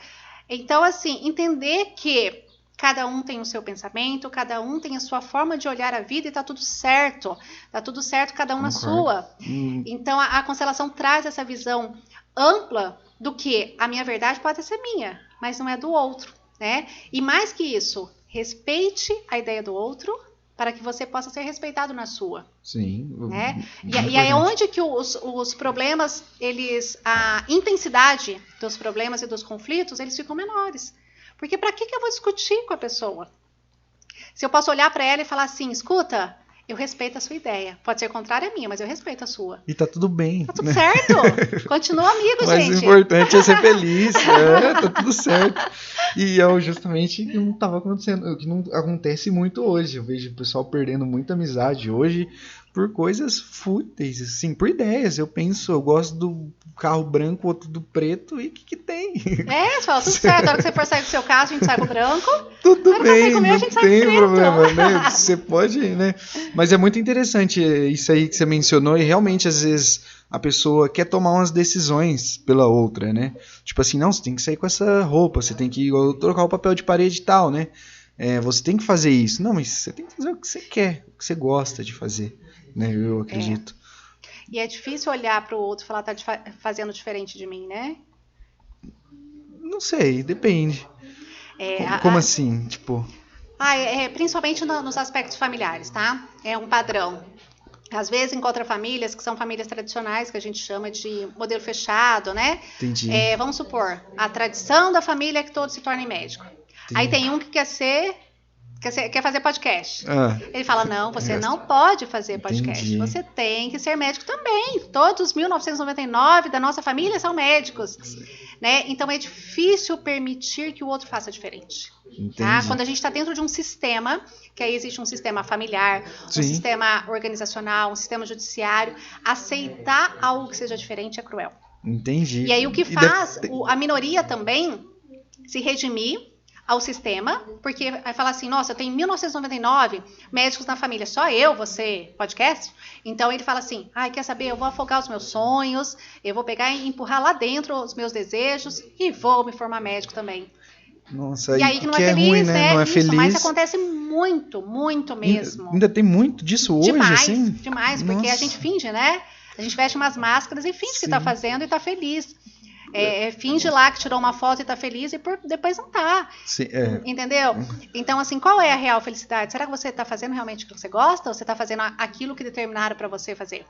Então, assim, entender que cada um tem o seu pensamento, cada um tem a sua forma de olhar a vida e tá tudo certo. Tá tudo certo, cada um na sua. Então, a constelação traz essa visão ampla do que a minha verdade pode ser minha, mas não é do outro. Né? E mais que isso, respeite a ideia do outro, para que você possa ser respeitado na sua. Sim. Né? E é onde que os problemas, a intensidade dos problemas e dos conflitos, eles ficam menores. Porque para que eu vou discutir com a pessoa? Se eu posso olhar para ela e falar assim, escuta, eu respeito a sua ideia. Pode ser contrária à minha, mas eu respeito a sua. E tá tudo bem. Tá tudo certo. Continua amigo, gente. Mas o importante é ser feliz. Tá tudo certo. E é justamente o que não estava acontecendo, o que não acontece muito hoje. Eu vejo o pessoal perdendo muita amizade hoje por coisas fúteis, assim, por ideias. Eu gosto do carro branco, outro do preto, e o que tem? Você fala, tudo certo. A hora que você for sair com o seu carro, a gente sai com o branco. Tudo bem, comer, não tem problema, né? Você pode, né? Mas é muito interessante isso aí que você mencionou, e realmente, às vezes, a pessoa quer tomar umas decisões pela outra, né? Tipo assim, não, você tem que sair com essa roupa, você tem que trocar o papel de parede e tal, né? Você tem que fazer isso. Não, mas você tem que fazer o que você quer, o que você gosta de fazer, né? Eu acredito. E é difícil olhar para o outro e falar, tá fazendo diferente de mim, né? Não sei, depende. Como assim? Tipo... principalmente nos aspectos familiares, tá? É um padrão. Às vezes encontra famílias que são famílias tradicionais, que a gente chama de modelo fechado, né? Entendi. Vamos supor, a tradição da família é que todos se tornem médicos. Aí tem um que quer fazer podcast. Ele fala, não, você não pode fazer podcast. Entendi. Você tem que ser médico também. Todos os 1999 da nossa família são médicos. né? Então é difícil permitir que o outro faça diferente. Tá? Quando a gente está dentro de um sistema, que aí existe um sistema familiar, um sistema organizacional, um sistema judiciário, aceitar algo que seja diferente é cruel. Entendi. E aí o que faz a minoria também se redimir ao sistema, porque vai falar assim, nossa, eu tenho 1999 médicos na família, só eu, você, podcast? Então ele fala assim, quer saber, eu vou afogar os meus sonhos, eu vou pegar e empurrar lá dentro os meus desejos e vou me formar médico também. Nossa, e aí que não é feliz, ruim, né? Não é isso, feliz. Mas acontece muito, muito mesmo. Ainda tem muito disso hoje, demais, assim? Demais, porque a gente finge, né? A gente veste umas máscaras e finge que tá fazendo e tá feliz. Finge lá que tirou uma foto e tá feliz e depois não tá. Entendeu? Então, assim, qual é a real felicidade? Será que você tá fazendo realmente o que você gosta ou você tá fazendo aquilo que determinaram pra você fazer?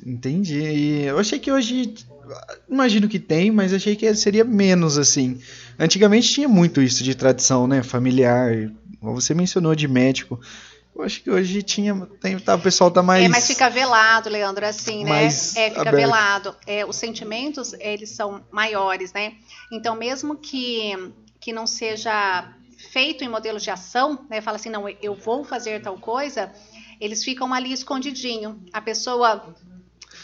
Entendi. E eu achei que hoje, imagino que tem, mas achei que seria menos, assim. Antigamente tinha muito isso de tradição, né? Familiar. Você mencionou de médico. Eu acho que hoje o pessoal tá mais... mas fica velado, Leandro, assim, né? Fica aberto. Velado. Os sentimentos, eles são maiores, né? Então, mesmo que não seja feito em modelos de ação, né? Fala assim, não, eu vou fazer tal coisa, eles ficam ali escondidinho. A pessoa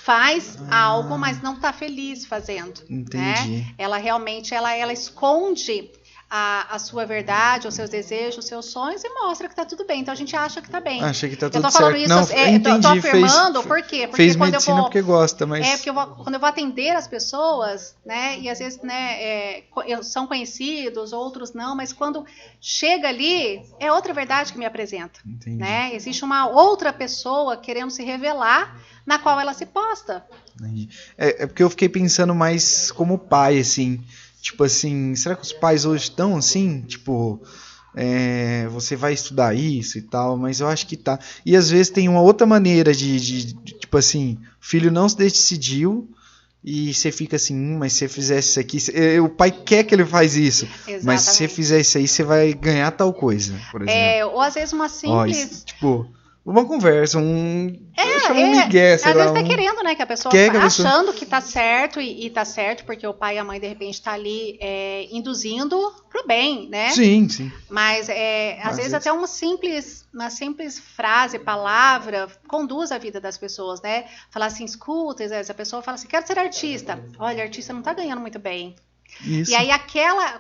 faz algo, mas não tá feliz fazendo. Entendi. Né? Ela realmente, ela esconde a sua verdade, os seus desejos, os seus sonhos e mostra que tá tudo bem. Então a gente acha que tá bem. Acha que tá tudo eu tô falando certo. Isso, eu tô afirmando, por quê? Porque fez quando medicina porque gosta, mas... porque quando eu vou atender as pessoas, né, e às vezes, né, são conhecidos, outros não, mas quando chega ali, é outra verdade que me apresenta. Entendi. Né? Existe uma outra pessoa querendo se revelar, na qual ela se posta. Entendi. É porque eu fiquei pensando mais como pai, assim... Tipo assim, será que os pais hoje estão assim? Tipo, você vai estudar isso e tal, mas eu acho que tá. E às vezes tem uma outra maneira de tipo assim, o filho não se decidiu e você fica assim, mas se você fizesse isso aqui, o pai quer que ele faz isso. Exatamente. Mas se você fizer isso aí, você vai ganhar tal coisa, por exemplo. Ou às vezes uma simples... Uma conversa, migué, sei às lá. Às vezes tá querendo, né, que a pessoa achando que tá certo e tá certo, porque o pai e a mãe, de repente, tá ali induzindo pro bem, né? Sim. Mas, às vezes, até uma simples frase, palavra, conduz a vida das pessoas, né? Falar assim, escuta, a pessoa fala assim, quero ser artista. Olha, artista não tá ganhando muito bem. Isso. E aí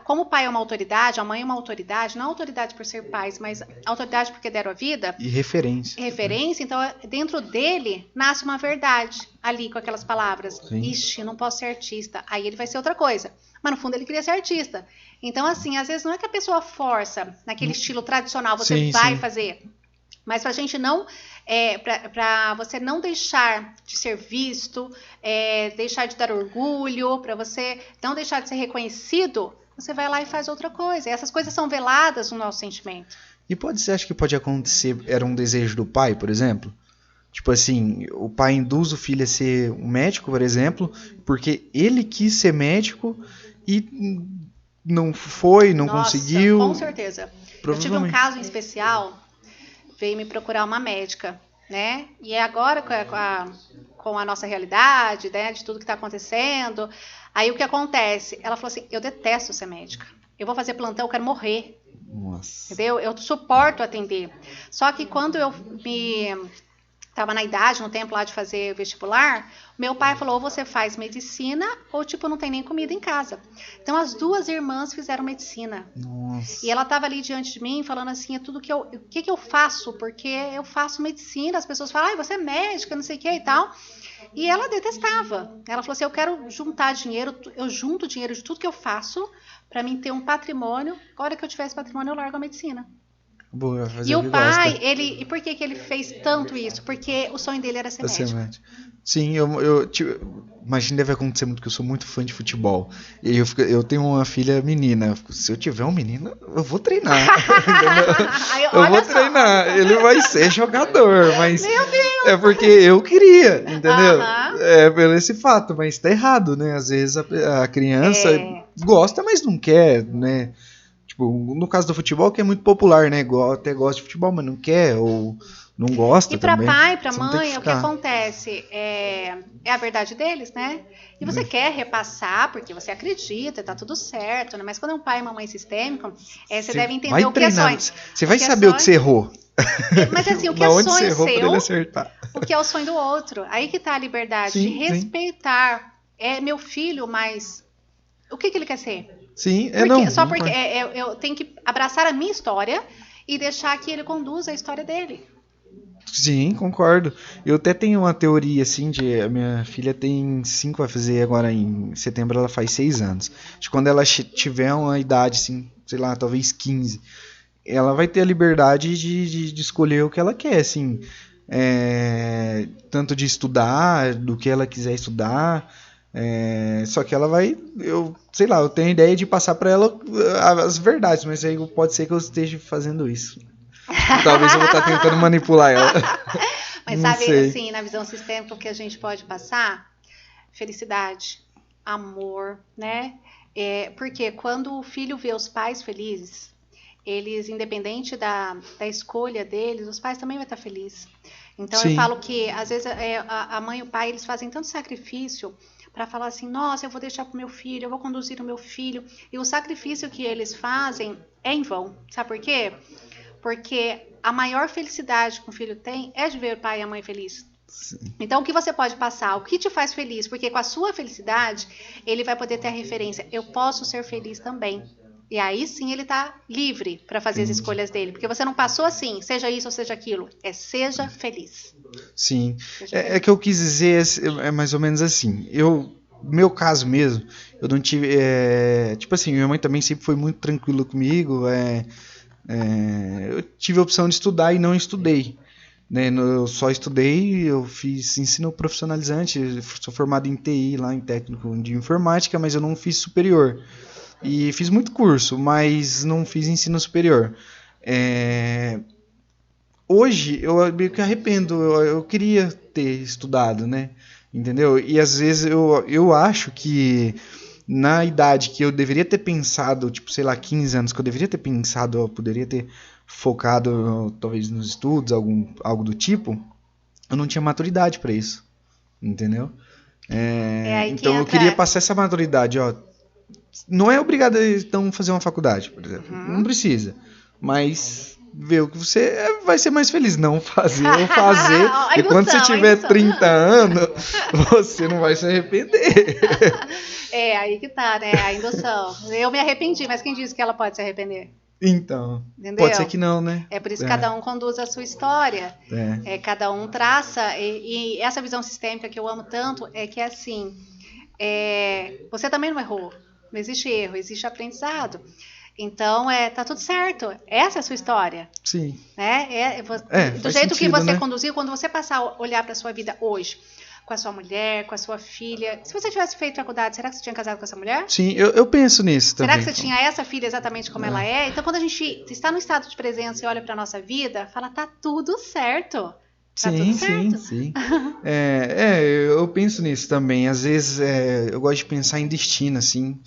como o pai é uma autoridade, a mãe é uma autoridade, não autoridade por ser pais, mas autoridade porque deram a vida. E referência. Então dentro dele nasce uma verdade ali com aquelas palavras. Sim. Ixi, não posso ser artista. Aí ele vai ser outra coisa. Mas no fundo ele queria ser artista. Então assim, às vezes não é que a pessoa força naquele estilo tradicional, você vai fazer. Mas pra gente não... para você não deixar de ser visto, deixar de dar orgulho, para você não deixar de ser reconhecido, você vai lá e faz outra coisa. E essas coisas são veladas no nosso sentimento. E você acha que pode acontecer, era um desejo do pai, por exemplo? Tipo assim, o pai induz o filho a ser um médico, por exemplo, porque ele quis ser médico e não foi, não conseguiu. Com certeza. Eu tive um caso em especial, veio me procurar uma médica, né? E agora com a nossa realidade, né, de tudo que está acontecendo, aí o que acontece? Ela falou assim, eu detesto ser médica. Eu vou fazer plantão, eu quero morrer. Nossa. Entendeu? Eu suporto atender. Só que quando eu estava na idade, no tempo lá de fazer vestibular, meu pai falou, ou você faz medicina, ou tipo, não tem nem comida em casa. Então as duas irmãs fizeram medicina. Nossa. E ela estava ali diante de mim, falando assim, o que eu faço? Porque eu faço medicina, as pessoas falam, você é médica, não sei o que e tal. E ela detestava. Ela falou assim, eu quero juntar dinheiro, eu junto dinheiro de tudo que eu faço, para mim ter um patrimônio. Agora que eu tiver esse patrimônio, eu largo a medicina. Boa, e o pai, e por que ele fez tanto isso? Porque o sonho dele era ser médico. Sim, imagino deve acontecer muito, porque eu sou muito fã de futebol. E eu tenho uma filha menina. Se eu tiver um menino, eu vou treinar. Eu vou treinar. Ele vai ser jogador, mas meu Deus! É porque eu queria, entendeu? Pelo esse fato, mas tá errado, né? Às vezes a criança gosta, mas não quer, né? Tipo, no caso do futebol, que é muito popular, né? Até gosta de futebol, mas não quer, ou não gosta E para também. pai, para Você não tem mãe, o que ficar. acontece? É a verdade deles, né? E você quer repassar porque você acredita, tá tudo certo, né? Mas quando é um pai e uma mãe sistêmico, você deve entender vai o que é treinando, sonho. você vai saber o que você errou. Mas assim, o que Na é onde você sonho errou pra ele seu, acertar. o que é o sonho do outro. Aí que tá a liberdade de Sim, sim. respeitar. É meu filho, mas o que ele quer ser? Sim, Só não, porque concordo. eu tenho que abraçar a minha história e deixar que ele conduza a história dele. Sim, concordo. Eu até tenho uma teoria assim de a minha filha tem 5, vai fazer agora em setembro, ela faz 6 anos. De quando ela tiver uma idade assim, sei lá, talvez 15, ela vai ter a liberdade de escolher o que ela quer, assim, tanto de estudar, do que ela quiser estudar. Só que ela vai, eu sei lá, eu tenho a ideia de passar para ela as verdades, mas aí pode ser que eu esteja fazendo isso. Talvez eu vou estar tentando manipular ela. Mas Não sabe, sei. assim, na visão sistêmica, o que a gente pode passar? Felicidade, amor, né? Porque quando o filho vê os pais felizes, eles, independente da escolha deles, os pais também vão estar felizes. Então eu Sim. falo que, às vezes, a mãe e o pai, eles fazem tanto sacrifício para falar assim, nossa, eu vou deixar pro meu filho, eu vou conduzir o meu filho. E o sacrifício que eles fazem é em vão. Sabe por quê? Porque a maior felicidade que um filho tem é de ver o pai e a mãe felizes. Então, o que você pode passar? O que te faz feliz? Porque com a sua felicidade, ele vai poder ter a referência. Eu posso ser feliz também. E aí sim ele está livre para fazer as escolhas dele. Porque você não passou assim, seja isso ou seja aquilo. Seja feliz. Sim. Seja feliz. É que eu quis dizer, é mais ou menos assim. Meu caso mesmo, eu não tive. Tipo assim, minha mãe também sempre foi muito tranquila comigo. Eu tive a opção de estudar e não estudei. Né? Eu só estudei, eu fiz ensino profissionalizante, sou formado em TI, lá em técnico de informática, mas eu não fiz superior. E fiz muito curso, mas não fiz ensino superior. Hoje eu meio que arrependo, eu queria ter estudado, né? Entendeu? E às vezes eu acho que na idade que eu deveria ter pensado, tipo, sei lá, 15 anos, que eu deveria ter pensado, eu poderia ter focado talvez nos estudos, algo do tipo, eu não tinha maturidade para isso, entendeu? Aí que Então eu entra. queria passar essa maturidade, ó. Não é obrigado a então fazer uma faculdade, por exemplo. Não precisa. Mas ver o que você vai ser mais feliz. Não fazer ou fazer. E quando você tiver 30 anos, você não vai se arrepender. Aí que tá, né? A indução. Eu me arrependi, mas quem disse que ela pode se arrepender? Então, Entendeu? pode ser que não, né? É por isso que cada um conduz a sua história. Cada um traça. E essa visão sistêmica que eu amo tanto é que é assim, você também não errou. Não existe erro, existe aprendizado. Então, tá tudo certo. Essa é a sua história. Sim. Né? Do jeito que você conduziu, quando você passar a olhar para a sua vida hoje, com a sua mulher, com a sua filha. Se você tivesse feito faculdade, será que você tinha casado com essa mulher? Sim, eu penso nisso também. Será que você tinha essa filha exatamente como ela é? Então, quando a gente está no estado de presença e olha para a nossa vida, fala, tá tudo certo. Tá tudo certo. Sim. Eu penso nisso também. Às vezes eu gosto de pensar em destino, assim.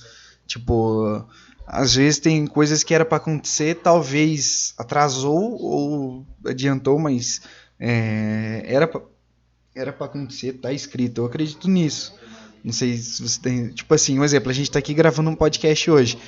Tipo, às vezes tem coisas que era para acontecer, talvez atrasou ou adiantou, mas era para acontecer, tá escrito. Eu acredito nisso. Não sei se você tem... Tipo assim, um exemplo, a gente tá aqui gravando um podcast hoje.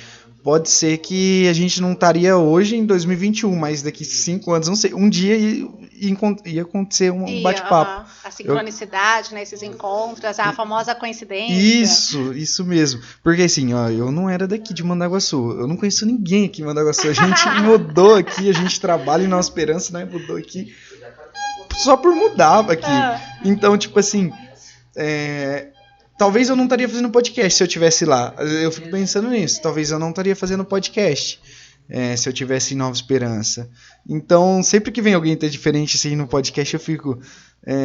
Pode ser que a gente não estaria hoje em 2021, mas daqui 5 anos, não sei, um dia ia acontecer um bate-papo. A sincronicidade, né, esses encontros, a famosa coincidência. Isso mesmo. Porque assim, ó, eu não era daqui de Mandaguaçu, eu não conheço ninguém aqui em Mandaguaçu. A gente mudou aqui, a gente trabalha em Nova Esperança, né, mudou aqui só por mudar aqui. Então, tipo assim, talvez eu não estaria fazendo podcast se eu estivesse lá. Eu fico pensando nisso. Talvez eu não estaria fazendo podcast se eu tivesse em Nova Esperança. Então, sempre que vem alguém ter diferente assim no podcast, eu fico...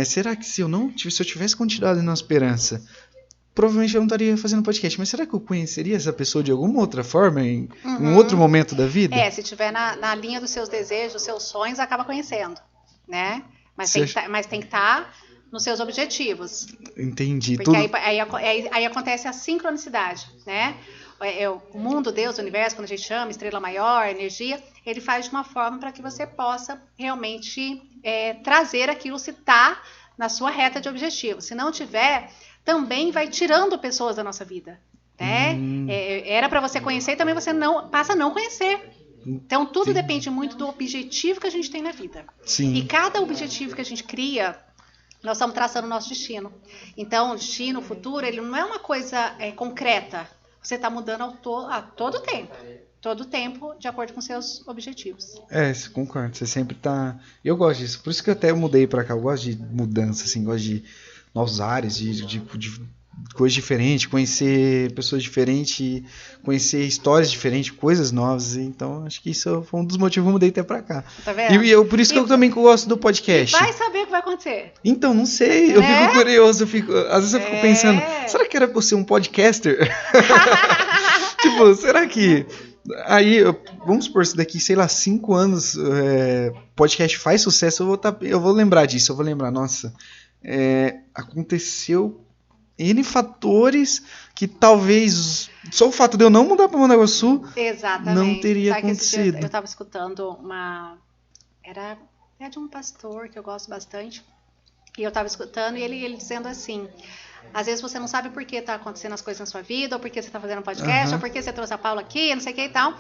será que se eu tivesse continuado em Nova Esperança, provavelmente eu não estaria fazendo podcast. Mas será que eu conheceria essa pessoa de alguma outra forma, em um outro momento da vida? Se estiver na linha dos seus desejos, dos seus sonhos, acaba conhecendo, né? Mas tem que estar nos seus objetivos. Entendi. Porque aí acontece a sincronicidade, né? O mundo, Deus, o universo, quando a gente chama, estrela maior, energia, ele faz de uma forma para que você possa realmente trazer aquilo se tá na sua reta de objetivo. Se não tiver, também vai tirando pessoas da nossa vida, né? Era para você conhecer e também você passa a não conhecer. Então, tudo depende muito do objetivo que a gente tem na vida. Sim. E cada objetivo que a gente cria, nós estamos traçando o nosso destino. Então, o destino, o futuro, ele não é uma coisa concreta. Você está mudando a todo tempo. Todo tempo, de acordo com seus objetivos. Concordo. Você sempre tá... Eu gosto disso. Por isso que eu até mudei pra cá. Eu gosto de mudança, assim. Gosto de novos ares, de coisas diferentes, conhecer pessoas diferentes, conhecer histórias diferentes, coisas novas. Então, acho que isso foi um dos motivos que eu mudei até pra cá. Tá vendo? Por isso que eu também gosto do podcast. Vai saber o que vai acontecer. Então, não sei. Eu fico curioso. Às vezes eu fico pensando, será que era pra eu ser um podcaster? Tipo, será que... Aí, vamos supor, se daqui, sei lá, 5 anos podcast faz sucesso, eu vou lembrar disso. Eu vou lembrar, nossa, aconteceu N fatores que talvez só o fato de eu não mudar para Mandaguaçu não teria acontecido. Eu estava escutando era de um pastor que eu gosto bastante, e eu estava escutando e ele dizendo assim: às vezes você não sabe por que está acontecendo as coisas na sua vida, ou por que você está fazendo um podcast, ou por que você trouxe a Paula aqui, não sei o que e tal.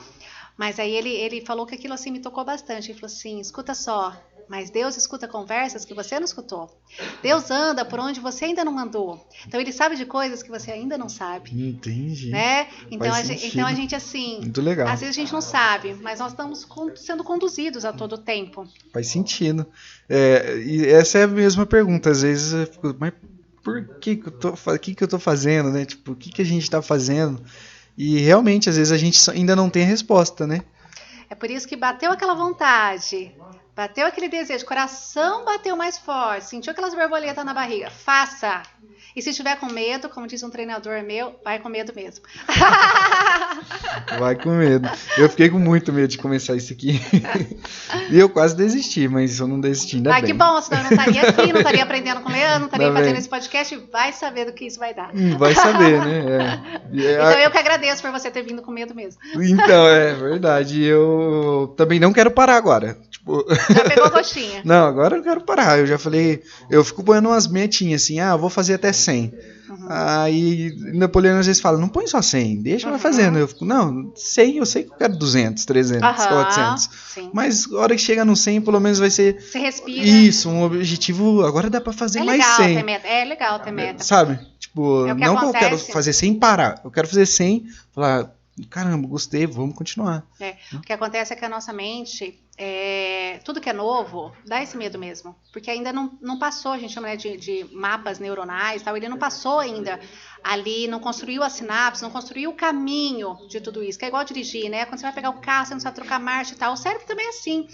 Mas aí ele falou que aquilo assim me tocou bastante. Ele falou assim: escuta só, mas Deus escuta conversas que você não escutou. Deus anda por onde você ainda não andou. Então ele sabe de coisas que você ainda não sabe. Entendi. Né? Então a gente assim, muito legal. Às vezes a gente não sabe, mas nós estamos sendo conduzidos a todo tempo. Faz sentido. E essa é a mesma pergunta. Às vezes eu fico, mas por que eu tô fazendo, né? Tipo, o que a gente tá fazendo? E realmente, às vezes a gente ainda não tem a resposta, né? É por isso que bateu aquela vontade, bateu aquele desejo, o coração bateu mais forte, sentiu aquelas borboletas na barriga. Faça! E se tiver com medo, como diz um treinador meu, vai com medo mesmo. Vai com medo. Eu fiquei com muito medo de começar isso aqui. E eu quase desisti, mas eu não desisti ainda bem. Que bom, senão eu não estaria aqui, não estaria aprendendo com o Leandro, não estaria fazendo esse podcast. Vai saber do que isso vai dar. Vai saber, né? Então eu que agradeço por você ter vindo com medo mesmo. Então, é verdade. Eu também não quero parar agora. Tipo... Já pegou a gostinha? Não, agora eu quero parar. Eu já falei, eu fico pondo umas metinhas assim, eu vou fazer até 100. Aí Napoleão às vezes fala, não põe só 100, deixa vai fazendo. Eu fico, não, 100 eu sei que eu quero 200, 300, 400. Sim. Mas a hora que chega no 100, pelo menos vai ser... Você respira. Isso, um objetivo, agora dá pra fazer mais 100. É legal ter meta. Sabe? Tipo, não que eu quero fazer 100 e parar. Eu quero fazer 100, falar, caramba, gostei, vamos continuar. O que acontece é que a nossa mente, tudo que é novo, dá esse medo mesmo. Porque ainda não passou, a gente chama de mapas neuronais, tal, ele não passou ainda ali, não construiu a sinapse, não construiu o caminho de tudo isso. Que é igual dirigir, né? Quando você vai pegar o carro, você não sabe trocar marcha e tal. O cérebro também é assim.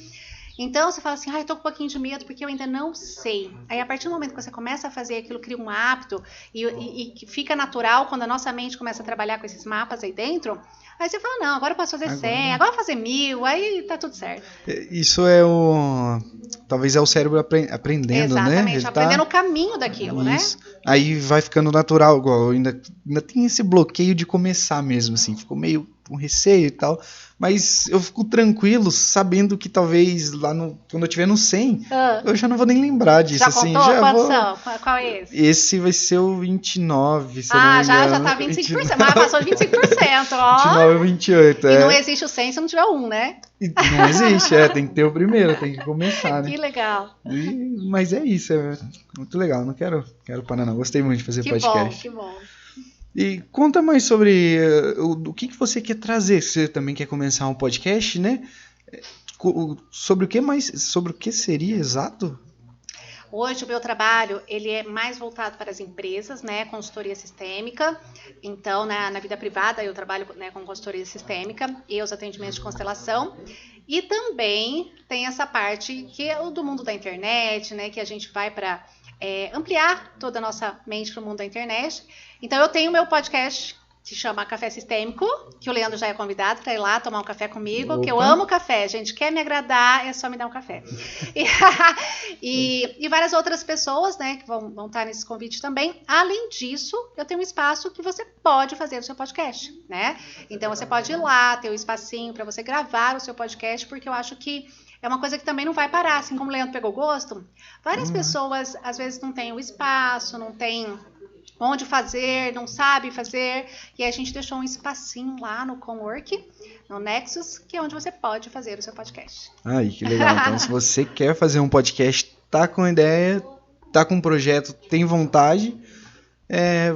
Então você fala assim, eu tô com um pouquinho de medo porque eu ainda não sei. Aí a partir do momento que você começa a fazer aquilo, cria um hábito e fica natural quando a nossa mente começa a trabalhar com esses mapas aí dentro, aí você fala, não, agora eu posso fazer 100, agora eu vou fazer 1000, aí tá tudo certo. Isso talvez é o cérebro aprendendo, né? Exatamente, aprendendo o caminho daquilo, isso. Né? Aí vai ficando natural, igual, ainda tem esse bloqueio de começar mesmo, assim, ficou meio com receio e tal, mas eu fico tranquilo sabendo que talvez lá quando eu tiver no 100, eu já não vou nem lembrar disso. Já assim, contou? Já Quantos são? Qual é esse? Esse vai ser o 29, se eu não me engano. Já tá 25%, mas passou de 25%, ó. 29 ou 28, E não existe o 100 se não tiver um, né? Não existe, tem que ter o primeiro, tem que começar, né? Que legal. Mas é isso, é muito legal, não quero parar não, gostei muito de fazer podcast. Que bom. E conta mais sobre o que você quer trazer. Você também quer começar um podcast, né? Sobre o que seria exato? Hoje o meu trabalho ele é mais voltado para as empresas, né? Consultoria sistêmica. Então, na vida privada eu trabalho, né, com consultoria sistêmica e os atendimentos de constelação. E também tem essa parte que é o do mundo da internet, né? Que a gente vai para ampliar toda a nossa mente para o mundo da internet. Então eu tenho meu podcast que se chama Café Sistêmico, que o Leandro já é convidado para ir lá tomar um café comigo. Opa. Que eu amo café, gente, quer me agradar, é só me dar um café. E várias outras pessoas, né, que vão estar nesse convite também. Além disso, eu tenho um espaço que você pode fazer o seu podcast, né? Então você pode ir lá, ter um espacinho para você gravar o seu podcast, porque eu acho que é uma coisa que também não vai parar, assim como o Leandro pegou gosto. Várias pessoas, às vezes, não têm o espaço, não tem onde fazer, não sabe fazer, e a gente deixou um espacinho lá no Cowork, no Nexus, que é onde você pode fazer o seu podcast. Aí, que legal. Então, se você quer fazer um podcast, tá com ideia, tá com um projeto, tem vontade,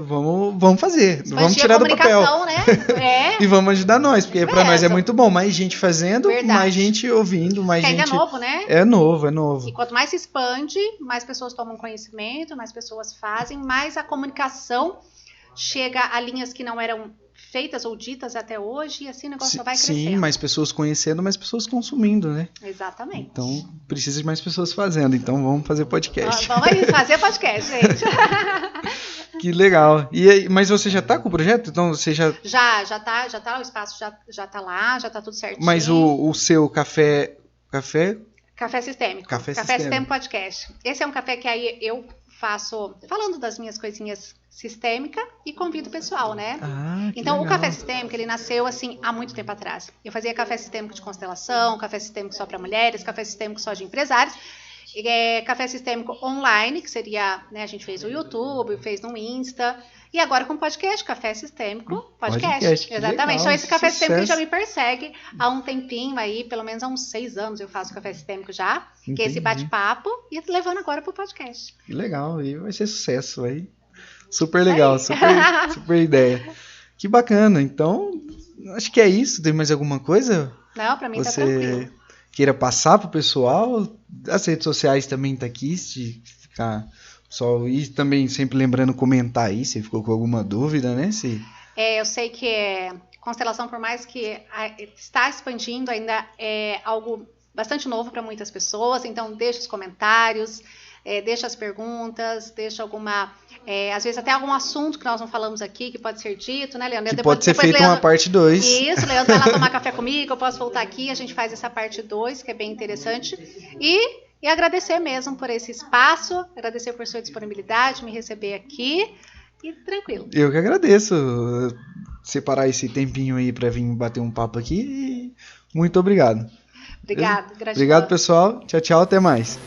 vamos fazer. Vamos tirar do papel. Né? E vamos ajudar nós, porque pra nós é muito bom. Mais gente fazendo, mais gente ouvindo, mais gente... Ainda é novo, né? É novo. E quanto mais se expande, mais pessoas tomam conhecimento, mais pessoas fazem, mais a comunicação chega a linhas que não eram feitas ou ditas até hoje, e assim o negócio só vai crescendo. Sim, mais pessoas conhecendo, mais pessoas consumindo, né? Exatamente. Então, precisa de mais pessoas fazendo. Então, vamos fazer podcast. Vamos aí fazer podcast, gente. Que legal. Mas você já tá com o projeto? Então, você já tá, o espaço já tá lá, já tá tudo certinho. Mas o seu café Sistêmico. Café Sistêmico Podcast. Esse é um café que aí eu faço, falando das minhas coisinhas sistêmica, e convido o pessoal, né? Então, legal. O café sistêmico, ele nasceu, assim, há muito tempo atrás. Eu fazia café sistêmico de constelação, café sistêmico só para mulheres, café sistêmico só de empresários, café sistêmico online, que seria, né, a gente fez no YouTube, fez no Insta, e agora com podcast, Café Sistêmico Podcast. Exatamente. Legal, então, esse café sistêmico já me persegue há um tempinho aí, pelo menos há uns 6 anos eu faço café sistêmico já, Entendi. Que é esse bate-papo, e levando agora pro podcast. Que legal, e vai ser sucesso aí. Super legal, super ideia. Que bacana. Então, acho que é isso. Tem mais alguma coisa? Não, pra mim tá tranquilo. Você queira passar pro pessoal? As redes sociais também tá aqui, se ficar... Só, e também sempre lembrando comentar aí, se ficou com alguma dúvida, né? Eu sei que constelação, por mais que está expandindo, ainda é algo bastante novo para muitas pessoas, então deixa os comentários, deixa as perguntas, deixa alguma... às vezes até algum assunto que nós não falamos aqui, que pode ser dito, né, Leandro? Que pode ser feita uma parte 2. Isso, Leandro vai lá tomar café comigo, eu posso voltar aqui, a gente faz essa parte 2, que é bem interessante. E agradecer mesmo por esse espaço, agradecer por sua disponibilidade, me receber aqui, e tranquilo. Eu que agradeço separar esse tempinho aí para vir bater um papo aqui, e muito obrigado. Obrigado, gratidão. Obrigado, pessoal. Tchau, até mais.